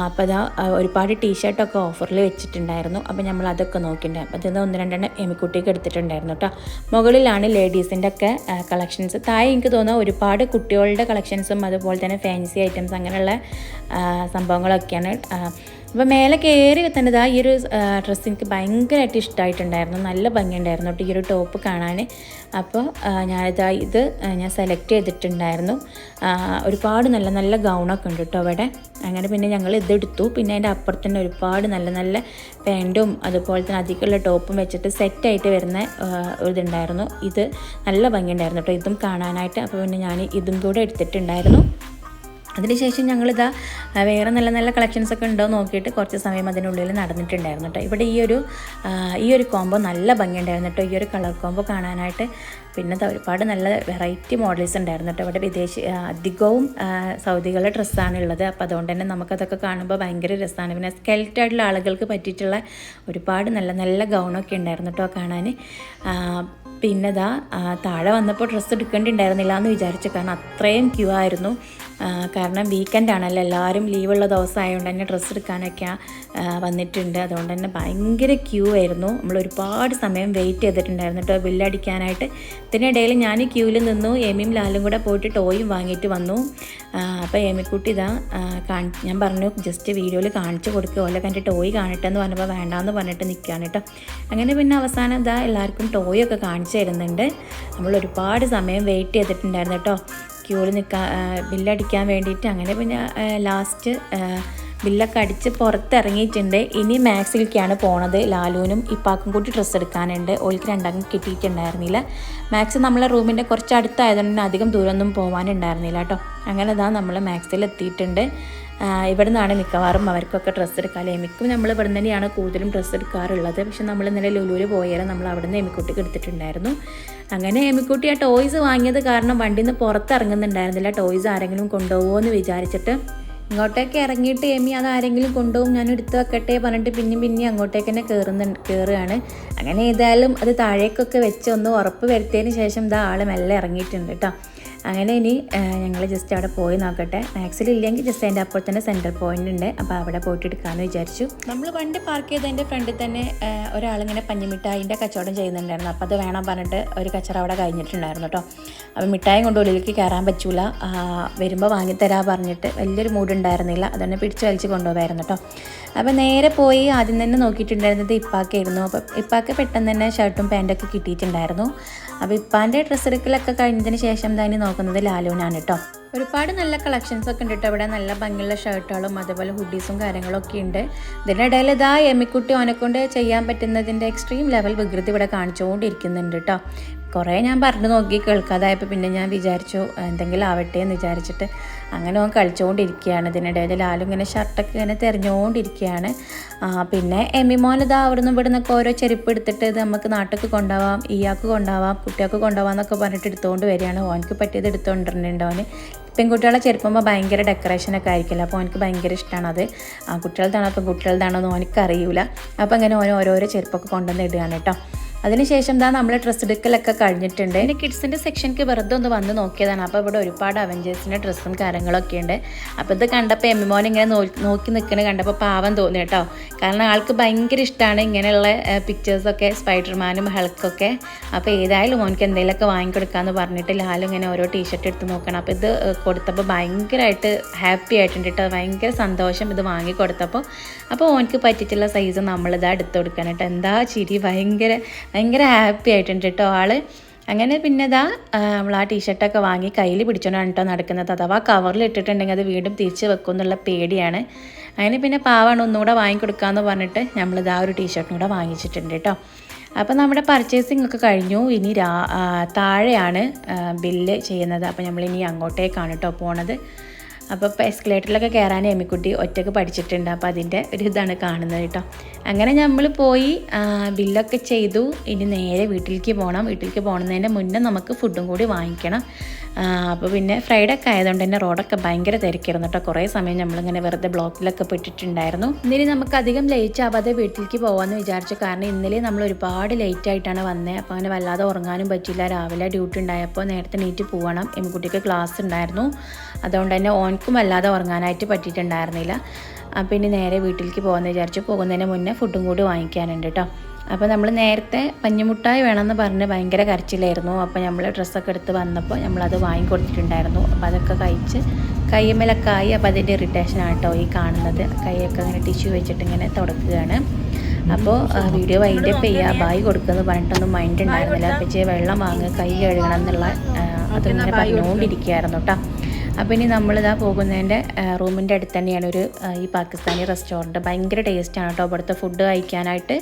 അപ്പോൾ ഒരുപാട് ടീഷർട്ടൊക്കെ ഓഫറിൽ വെച്ചിട്ടുണ്ടായിരുന്നു. അപ്പോൾ നമ്മൾ അതൊക്കെ നോക്കിയിട്ടുണ്ടായിരുന്നു. അപ്പോൾ ഇതിൽ 1-2 എമിക്കുട്ടിക്ക് എടുത്തിട്ടുണ്ടായിരുന്നു കേട്ടോ. മുകളിലാണ് ലേഡീസിൻ്റെ ഒക്കെ കളക്ഷൻസ്. താഴെ എനിക്ക് തോന്നുന്നു ഒരുപാട് കുട്ടികളുടെ കളക്ഷൻസും അതുപോലെ തന്നെ ഫാൻസി ഐറ്റംസ് അങ്ങനെയുള്ള സംഭവങ്ങളൊക്കെയാണ്. അപ്പോൾ മേലെ കയറി തന്നെ ഈ ഒരു ഡ്രസ്സ് എനിക്ക് ഭയങ്കരമായിട്ട് ഇഷ്ടമായിട്ടുണ്ടായിരുന്നു. നല്ല ഭംഗിയുണ്ടായിരുന്നു കേട്ടോ ഈ ഒരു ടോപ്പ് കാണാൻ. അപ്പോൾ ഇത് ഞാൻ സെലക്ട് ചെയ്തിട്ടുണ്ടായിരുന്നു. ഒരുപാട് നല്ല നല്ല ഗൗണൊക്കെ ഉണ്ട് കേട്ടോ അവിടെ. അങ്ങനെ പിന്നെ ഞങ്ങൾ ഇതെടുത്തു. പിന്നെ അതിൻ്റെ അപ്പുറത്ത് തന്നെ ഒരുപാട് നല്ല നല്ല പാൻറ്റും അതുപോലെ തന്നെ അധികമുള്ള ടോപ്പും വെച്ചിട്ട് സെറ്റായിട്ട് വരുന്ന ഇതുണ്ടായിരുന്നു. ഇത് നല്ല ഭംഗിയുണ്ടായിരുന്നു കേട്ടോ ഇതും കാണാനായിട്ട്. അപ്പോൾ പിന്നെ ഞാൻ ഇതും കൂടെ എടുത്തിട്ടുണ്ടായിരുന്നു. അതിനുശേഷം ഞങ്ങളിതാ വേറെ നല്ല നല്ല കളക്ഷൻസൊക്കെ ഉണ്ടോ നോക്കിയിട്ട് കുറച്ച് സമയം അതിനുള്ളിൽ നടന്നിട്ടുണ്ടായിരുന്നു കേട്ടോ. ഇവിടെ ഈ ഒരു കോംബോ നല്ല ഭംഗിയുണ്ടായിരുന്നു കേട്ടോ ഈ ഒരു കളർ കോംബോ കാണാനായിട്ട്. പിന്നെ ഒരുപാട് നല്ല വെറൈറ്റി മോഡൽസ് ഉണ്ടായിരുന്നു കേട്ടോ. ഇവിടെ അധികവും സൗദികളുടെ ഡ്രസ്സാണ് ഉള്ളത്. അപ്പോൾ അതുകൊണ്ട് തന്നെ നമുക്കതൊക്കെ കാണുമ്പോൾ ഭയങ്കര രസമാണ്. പിന്നെ സ്കെൽറ്റായിട്ടുള്ള ആളുകൾക്ക് പറ്റിയിട്ടുള്ള ഒരുപാട് നല്ല നല്ല ഗൗണൊക്കെ ഉണ്ടായിരുന്നു കേട്ടോ കാണാൻ. പിന്നെ താഴെ വന്നപ്പോൾ ഡ്രസ്സ് എടുക്കേണ്ടിണ്ടായിരുന്നില്ല എന്ന് വിചാരിച്ചു, കാരണം അത്രയും ക്യൂ ആയിരുന്നു. കാരണം വീക്കെൻഡ് ആണല്ലോ, എല്ലാവരും ലീവുള്ള ദിവസമായതുകൊണ്ട് തന്നെ ഡ്രസ്സ് എടുക്കാനൊക്കെ വന്നിട്ടുണ്ട്. അതുകൊണ്ട് തന്നെ ഭയങ്കര ക്യൂ ആയിരുന്നു. നമ്മൾ ഒരുപാട് സമയം വെയിറ്റ് ചെയ്തിട്ടുണ്ടായിരുന്നു കേട്ടോ ബില്ലടിക്കാനായിട്ട്. ഇതിനിടയിൽ ഞാൻ ക്യൂവിൽ നിന്നു. എമിയും ലാലും കൂടെ പോയിട്ട് ടോയും വാങ്ങിയിട്ട് വന്നു. അപ്പോൾ എമിക്കുട്ടി ഞാൻ പറഞ്ഞു ജസ്റ്റ് വീഡിയോയിൽ കാണിച്ചു കൊടുക്കുക, ഓലെ കണ്ടിട്ട് ടോയ് കാണട്ടെ എന്ന് പറഞ്ഞപ്പോൾ വേണ്ടാന്ന് പറഞ്ഞിട്ട് നിൽക്കുകയാണ് കേട്ടോ. അങ്ങനെ പിന്നെ അവസാനം എല്ലാവർക്കും ടോയൊക്കെ കാണിച്ചു തരുന്നുണ്ട്. നമ്മൾ ഒരുപാട് സമയം വെയിറ്റ് ചെയ്തിട്ടുണ്ടായിരുന്നു കേട്ടോ ക്യൂവിൽ ബില്ലടിക്കാൻ വേണ്ടിയിട്ട്. അങ്ങനെ പിന്നെ ലാസ്റ്റ് ബില്ലൊക്കെ അടിച്ച് പുറത്തിറങ്ങിയിട്ടുണ്ട്. ഇനി മാക്സിലേക്കാണ് പോണത്. ലാലുവിനും ഇപ്പാക്കും കൂടി ഡ്രസ്സ് എടുക്കാനുണ്ട്. ഓൾക്ക് രണ്ടാക്കും കിട്ടിയിട്ടുണ്ടായിരുന്നില്ല. മാക്സ് നമ്മളെ റൂമിൻ്റെ കുറച്ച് അടുത്തായതുകൊണ്ട് തന്നെ അധികം ദൂരമൊന്നും പോകാനുണ്ടായിരുന്നില്ല കേട്ടോ. അങ്ങനെ നമ്മൾ മാക്സിൽ എത്തിയിട്ടുണ്ട്. ഇവിടെ നിന്നാണ് മിക്കവാറും അവർക്കൊക്കെ ഡ്രസ്സ് എടുക്കാൻ. എമിക്കും നമ്മൾ ഇവിടെ തന്നെയാണ് കൂടുതലും ഡ്രസ്സ് എടുക്കാറുള്ളത്. പക്ഷെ നമ്മൾ ഇന്നലെ ലുലുവിൽ പോയാലും നമ്മൾ അവിടെ നിന്ന് എമിക്കുട്ടിക്ക് എടുത്തിട്ടുണ്ടായിരുന്നു. അങ്ങനെ എമിക്കുട്ടി ആ ടോയ്സ് വാങ്ങിയത് കാരണം വണ്ടിയിൽ നിന്ന് പുറത്തിറങ്ങുന്നുണ്ടായിരുന്നില്ല. ടോയ്സ് ആരെങ്കിലും കൊണ്ടുപോകുമോ എന്ന് വിചാരിച്ചിട്ട് ഇങ്ങോട്ടേക്ക് ഇറങ്ങിയിട്ട് എമി അത് ആരെങ്കിലും കൊണ്ടുപോകും, ഞാൻ എടുത്ത് വെക്കട്ടെ പറഞ്ഞിട്ട് പിന്നെ അങ്ങോട്ടേക്ക് തന്നെ കയറുകയാണ്. അങ്ങനെ ഏതായാലും അത് താഴേക്കൊക്കെ വെച്ച് ഒന്ന് ഉറപ്പ് വരുത്തിയതിന് ശേഷം ആൾ മെല്ലെ ഇറങ്ങിയിട്ടുണ്ട് കേട്ടോ. അങ്ങനെ ഇനി ഞങ്ങൾ ജസ്റ്റ് അവിടെ പോയി നോക്കട്ടെ. മാക്സിലില്ലെങ്കിൽ ജസ്റ്റ് അതിൻ്റെ അപ്പുറത്ത് തന്നെ സെൻറ്റർ പോയിൻ്റ് ഉണ്ട്. അപ്പോൾ അവിടെ പോയിട്ട് എടുക്കാമെന്ന് വിചാരിച്ചു. നമ്മൾ വണ്ടി പാർക്ക് ചെയ്തതിൻ്റെ ഫ്രണ്ടിൽ തന്നെ ഒരാളിങ്ങനെ പഞ്ഞിമിഠായിൻ്റെ കച്ചവടം ചെയ്യുന്നുണ്ടായിരുന്നു. അപ്പോൾ അത് വേണം പറഞ്ഞിട്ട് ഒരു കച്ചവടം അവിടെ കഴിഞ്ഞിട്ടുണ്ടായിരുന്നു കേട്ടോ. അപ്പോൾ മിഠായി കൊണ്ട് ഉള്ളിലേക്ക് കയറാൻ പറ്റൂല, വരുമ്പോൾ വാങ്ങിത്തരാൻ പറഞ്ഞിട്ട് വലിയൊരു മൂടുണ്ടായിരുന്നില്ല. അതുതന്നെ പിടിച്ച് വലിച്ച് കൊണ്ടുപോകായിരുന്നു കേട്ടോ. അപ്പോൾ നേരെ പോയി ആദ്യം തന്നെ നോക്കിയിട്ടുണ്ടായിരുന്നത് ഇപ്പാക്കായിരുന്നു. അപ്പോൾ ഇപ്പാക്ക് പെട്ടെന്ന് തന്നെ ഷർട്ടും പാൻറ്റൊക്കെ കിട്ടിയിട്ടുണ്ടായിരുന്നു. അപ്പോൾ ഇപ്പാൻ്റെ ഡ്രസ്സ് എടുക്കലൊക്കെ കഴിഞ്ഞതിന് ശേഷം തന്നെ നോക്കുന്നത് ലാലുവിനാണ് കേട്ടോ. ഒരുപാട് നല്ല കളക്ഷൻസൊക്കെ ഉണ്ട് കേട്ടോ ഇവിടെ. നല്ല ഭംഗിയുള്ള ഷർട്ടുകളും അതുപോലെ ഹുഡീസും കാര്യങ്ങളൊക്കെ ഉണ്ട്. ഇതിനിടയിൽ എമ്മിക്കുട്ടി ഓനെക്കൊണ്ട് ചെയ്യാൻ പറ്റുന്നതിൻ്റെ എക്സ്ട്രീം ലെവൽ വികൃതി ഇവിടെ കാണിച്ചുകൊണ്ടിരിക്കുന്നുണ്ട് കേട്ടോ. കുറേ ഞാൻ പറഞ്ഞു നോക്കി കേൾക്കാതായപ്പോൾ പിന്നെ ഞാൻ വിചാരിച്ചു എന്തെങ്കിലും ആവട്ടെ എന്ന് വിചാരിച്ചിട്ട് അങ്ങനെ ഓൻ കളിച്ചുകൊണ്ടിരിക്കുകയാണ്. ഇതിനിടയിൽ ലാലും ഇങ്ങനെ ഷർട്ടൊക്കെ ഇങ്ങനെ തിരഞ്ഞുകൊണ്ടിരിക്കുകയാണ്. പിന്നെ എമ്മിമോൻ അവിടെ നിന്ന് ഇവിടെ നിന്നൊക്കെ ഓരോ ചെരുപ്പ് എടുത്തിട്ട് ഇത് നമുക്ക് നാട്ടിലേക്ക് കൊണ്ടുപോകാം, ഇയാൾക്ക് കൊണ്ടുപോകാം, കുട്ടികൾക്ക് കൊണ്ടുപോകാം എന്നൊക്കെ പറഞ്ഞിട്ട് എടുത്തുകൊണ്ട് വരികയാണ്. ഓനക്ക് പറ്റിയത് എടുത്തുകൊണ്ടിരുന്നുണ്ട്. ഓന് പെൺകുട്ടികളെ ചെരുപ്പുമ്പോൾ ഭയങ്കര ഡെക്കറേഷനൊക്കെ ആയിരിക്കില്ല. അപ്പോൾ എനിക്ക് ഭയങ്കര ഇഷ്ടമാണത്. കുട്ടികളതാണോ പെൺകുട്ടികളതാണോ എന്ന് എനിക്കറിയില്ല. അപ്പോൾ അങ്ങനെ ഓരോരോ ചെരുപ്പൊക്കെ കൊണ്ടുവന്ന് ഇടുകയാണ് കേട്ടോ. അതിനുശേഷം നമ്മൾ ഡ്രസ്സ് എടുക്കലൊക്കെ കഴിഞ്ഞിട്ടുണ്ട്. പിന്നെ കിഡ്സിൻ്റെ സെക്ഷനിക്ക് വെറുതെ ഒന്ന് വന്ന് നോക്കിയതാണ്. അപ്പോൾ ഇവിടെ ഒരുപാട് അവഞ്ചേഴ്സിൻ്റെ ഡ്രസ്സും കാര്യങ്ങളൊക്കെ ഉണ്ട്. അപ്പോൾ ഇത് കണ്ടപ്പോൾ എമ്മിമോൻ ഇങ്ങനെ നോക്കി നിൽക്കുന്നത് കണ്ടപ്പോൾ പാവം തോന്നി കേട്ടോ. കാരണം ആൾക്ക് ഭയങ്കര ഇഷ്ടമാണ് ഇങ്ങനെയുള്ള പിക്ചേഴ്സൊക്കെ, സ്പൈഡർമാനും ഹൾക്കൊക്കെ. അപ്പോൾ ഏതായാലും മോനക്ക് എന്തെങ്കിലുമൊക്കെ വാങ്ങിക്കൊടുക്കാമെന്ന് പറഞ്ഞിട്ട് ലാലും ഇങ്ങനെ ഓരോ ടീഷർട്ട് എടുത്ത് നോക്കണം. അപ്പോൾ ഇത് കൊടുത്തപ്പോൾ ഭയങ്കരമായിട്ട് ഹാപ്പി ആയിട്ടുണ്ട് കേട്ടോ. ഭയങ്കര സന്തോഷം ഇത് വാങ്ങിക്കൊടുത്തപ്പോൾ. അപ്പോൾ ഓനക്ക് പറ്റിയിട്ടുള്ള സൈസ് നമ്മളിതാ എടുത്ത് കൊടുക്കണം കേട്ടോ. എന്താ ചിരി, ഭയങ്കര ഹാപ്പി ആയിട്ടുണ്ട് കേട്ടോ ആൾ. അങ്ങനെ പിന്നെ നമ്മൾ ആ ടീഷർട്ടൊക്കെ വാങ്ങി കയ്യിൽ പിടിച്ചോണ്ടാണ് കേട്ടോ നടക്കുന്നത്. അഥവാ കവറിൽ ഇട്ടിട്ടുണ്ടെങ്കിൽ അത് വീണ്ടും തിരിച്ച് വെക്കും എന്നുള്ള പേടിയാണ്. അങ്ങനെ പിന്നെ പാവാണ് ഒന്നുകൂടെ വാങ്ങിക്കൊടുക്കാമെന്ന് പറഞ്ഞിട്ട് നമ്മളിതാ ഒരു ടീഷർട്ടും കൂടെ വാങ്ങിച്ചിട്ടുണ്ട് കേട്ടോ. അപ്പോൾ നമ്മുടെ പർച്ചേസിംഗ് ഒക്കെ കഴിഞ്ഞു. ഇനി താഴെയാണ് ബില്ല് ചെയ്യുന്നത്. അപ്പോൾ നമ്മളിനി അങ്ങോട്ടേക്കാണ് കേട്ടോ പോണത്. അപ്പോൾ ഇപ്പോൾ എസ്കലേറ്ററിലൊക്കെ കയറാൻ എമ്മിക്കുട്ടി ഒറ്റയ്ക്ക് പഠിച്ചിട്ടുണ്ട്. അപ്പോൾ അതിൻ്റെ ഒരു ഇതാണ് കാണുന്നത് കേട്ടോ. അങ്ങനെ നമ്മൾ പോയി ബില്ലൊക്കെ ചെയ്തു. ഇനി നേരെ വീട്ടിലേക്ക് പോകണം. വീട്ടിലേക്ക് പോകുന്നതിന് മുന്നേ നമുക്ക് ഫുഡും കൂടി വാങ്ങിക്കണം. അപ്പോൾ പിന്നെ ഫ്രൈഡേ ഒക്കെ ആയതുകൊണ്ട് തന്നെ റോഡൊക്കെ ഭയങ്കര തിരക്കായിരുന്നു കേട്ടോ. കുറേ സമയം നമ്മളിങ്ങനെ വെറുതെ ബ്ലോക്കിലൊക്കെ പെട്ടിട്ടുണ്ടായിരുന്നു. ഇന്നലെ നമുക്ക് അധികം ലേറ്റ് ആവാതെ വീട്ടിലേക്ക് പോകാമെന്ന് വിചാരിച്ചു. കാരണം ഇന്നലെ നമ്മൾ ഒരുപാട് ലേറ്റ് ആയിട്ടാണ് വന്നത്. അപ്പോൾ അങ്ങനെ വല്ലാതെ ഉറങ്ങാനും പറ്റില്ല. രാവിലെ ഡ്യൂട്ടി ഉണ്ടായപ്പോൾ നേരത്തെ നീറ്റ് പോകണം. എമ്മിക്കുട്ടിക്ക് ക്ലാസ് ഉണ്ടായിരുന്നു. അതുകൊണ്ട് തന്നെ ഓൻക്കും വല്ലാതെ ഉറങ്ങാനായിട്ട് പറ്റിയിട്ടുണ്ടായിരുന്നില്ല. പിന്നെ നേരെ വീട്ടിലേക്ക് പോകാമെന്ന് വിചാരിച്ചു. പോകുന്നതിന് മുന്നേ ഫുഡും കൂടി വാങ്ങിക്കാനുണ്ട് കേട്ടോ. അപ്പോൾ നമ്മൾ നേരത്തെ പഞ്ഞിമുട്ടായി വേണമെന്ന് പറഞ്ഞ് ഭയങ്കര കരച്ചിലായിരുന്നു. അപ്പോൾ നമ്മൾ ഡ്രസ്സൊക്കെ എടുത്ത് വന്നപ്പോൾ നമ്മളത് വാങ്ങിക്കൊടുത്തിട്ടുണ്ടായിരുന്നു. അപ്പോൾ അതൊക്കെ കഴിച്ച് കയ്യുമ്മലൊക്കെ ആയി. അപ്പോൾ അതിൻ്റെ ഇറിറ്റേഷനാണ് കേട്ടോ ഈ കാണുന്നത്. കൈയൊക്കെ ഇങ്ങനെ ടിഷ്യൂ വെച്ചിട്ട് ഇങ്ങനെ തുടക്കുകയാണ്. അപ്പോൾ വീഡിയോ വൈൻഡപ്പ് ചെയ്യുക, ബായ് കൊടുക്കുമെന്ന് പറഞ്ഞിട്ടൊന്നും മൈൻഡ് ഉണ്ടായിരുന്നില്ല. അപ്പോൾ വെള്ളം വാങ്ങുക, കൈ കഴുകണം എന്നുള്ള അതിങ്ങനെ പറഞ്ഞുകൊണ്ടിരിക്കുകയായിരുന്നു കേട്ടോ. അപ്പോൾ ഇനി നമ്മളിതാ പോകുന്നതിൻ്റെ റൂമിൻ്റെ അടുത്ത് തന്നെയാണ് ഈ പാകിസ്ഥാനി റെസ്റ്റോറൻറ്റ്. ഭയങ്കര ടേസ്റ്റാണ് കേട്ടോ ഇവിടുത്തെ ഫുഡ് കഴിക്കാനായിട്ട്.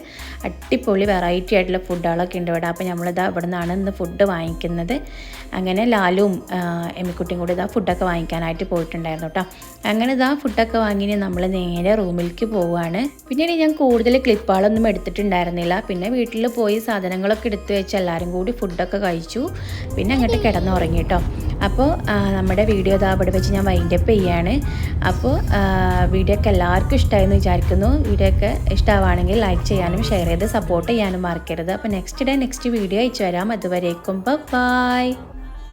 അടിപൊളി വെറൈറ്റി ആയിട്ടുള്ള ഫുഡുകളൊക്കെ ഉണ്ട് ഇവിടെ. അപ്പോൾ നമ്മളിതാ ഇവിടെ നിന്നാണ് ഇന്ന് ഫുഡ് വാങ്ങിക്കുന്നത്. അങ്ങനെ ലാലും എമ്മിക്കുട്ടിയും കൂടി ഇതാ ഫുഡൊക്കെ വാങ്ങിക്കാനായിട്ട് പോയിട്ടുണ്ടായിരുന്നു കേട്ടോ. അങ്ങനെ ഇതാ ഫുഡൊക്കെ വാങ്ങി നമ്മൾ നേരെ റൂമിലേക്ക് പോവുകയാണ്. പിന്നെ ഞാൻ കൂടുതൽ ക്ലിപ്പുകളൊന്നും എടുത്തിട്ടുണ്ടായിരുന്നില്ല. പിന്നെ വീട്ടിൽ പോയി സാധനങ്ങളൊക്കെ എടുത്തു വെച്ച് എല്ലാവരും കൂടി ഫുഡൊക്കെ കഴിച്ചു. പിന്നെ അങ്ങോട്ട് കിടന്നുറങ്ങി കേട്ടോ. അപ്പോൾ നമ്മുടെ വീഡിയോ ഇതാ ഇവിടെ വെച്ച് ഞാൻ വൈൻഡപ്പ് ചെയ്യാണ്. അപ്പോൾ വീഡിയോ ഒക്കെ എല്ലാവർക്കും ഇഷ്ടമായെന്ന് വിചാരിക്കുന്നു. വീഡിയോ ഒക്കെ ഇഷ്ടമാണെങ്കിൽ ലൈക്ക് ചെയ്യാനും ഷെയർ ചെയ്ത് സപ്പോർട്ട് ചെയ്യാനും മറക്കരുത്. അപ്പോൾ നെക്സ്റ്റ് വീഡിയോ അയച്ചു വരാം. അതുവരേക്കും ബൈ.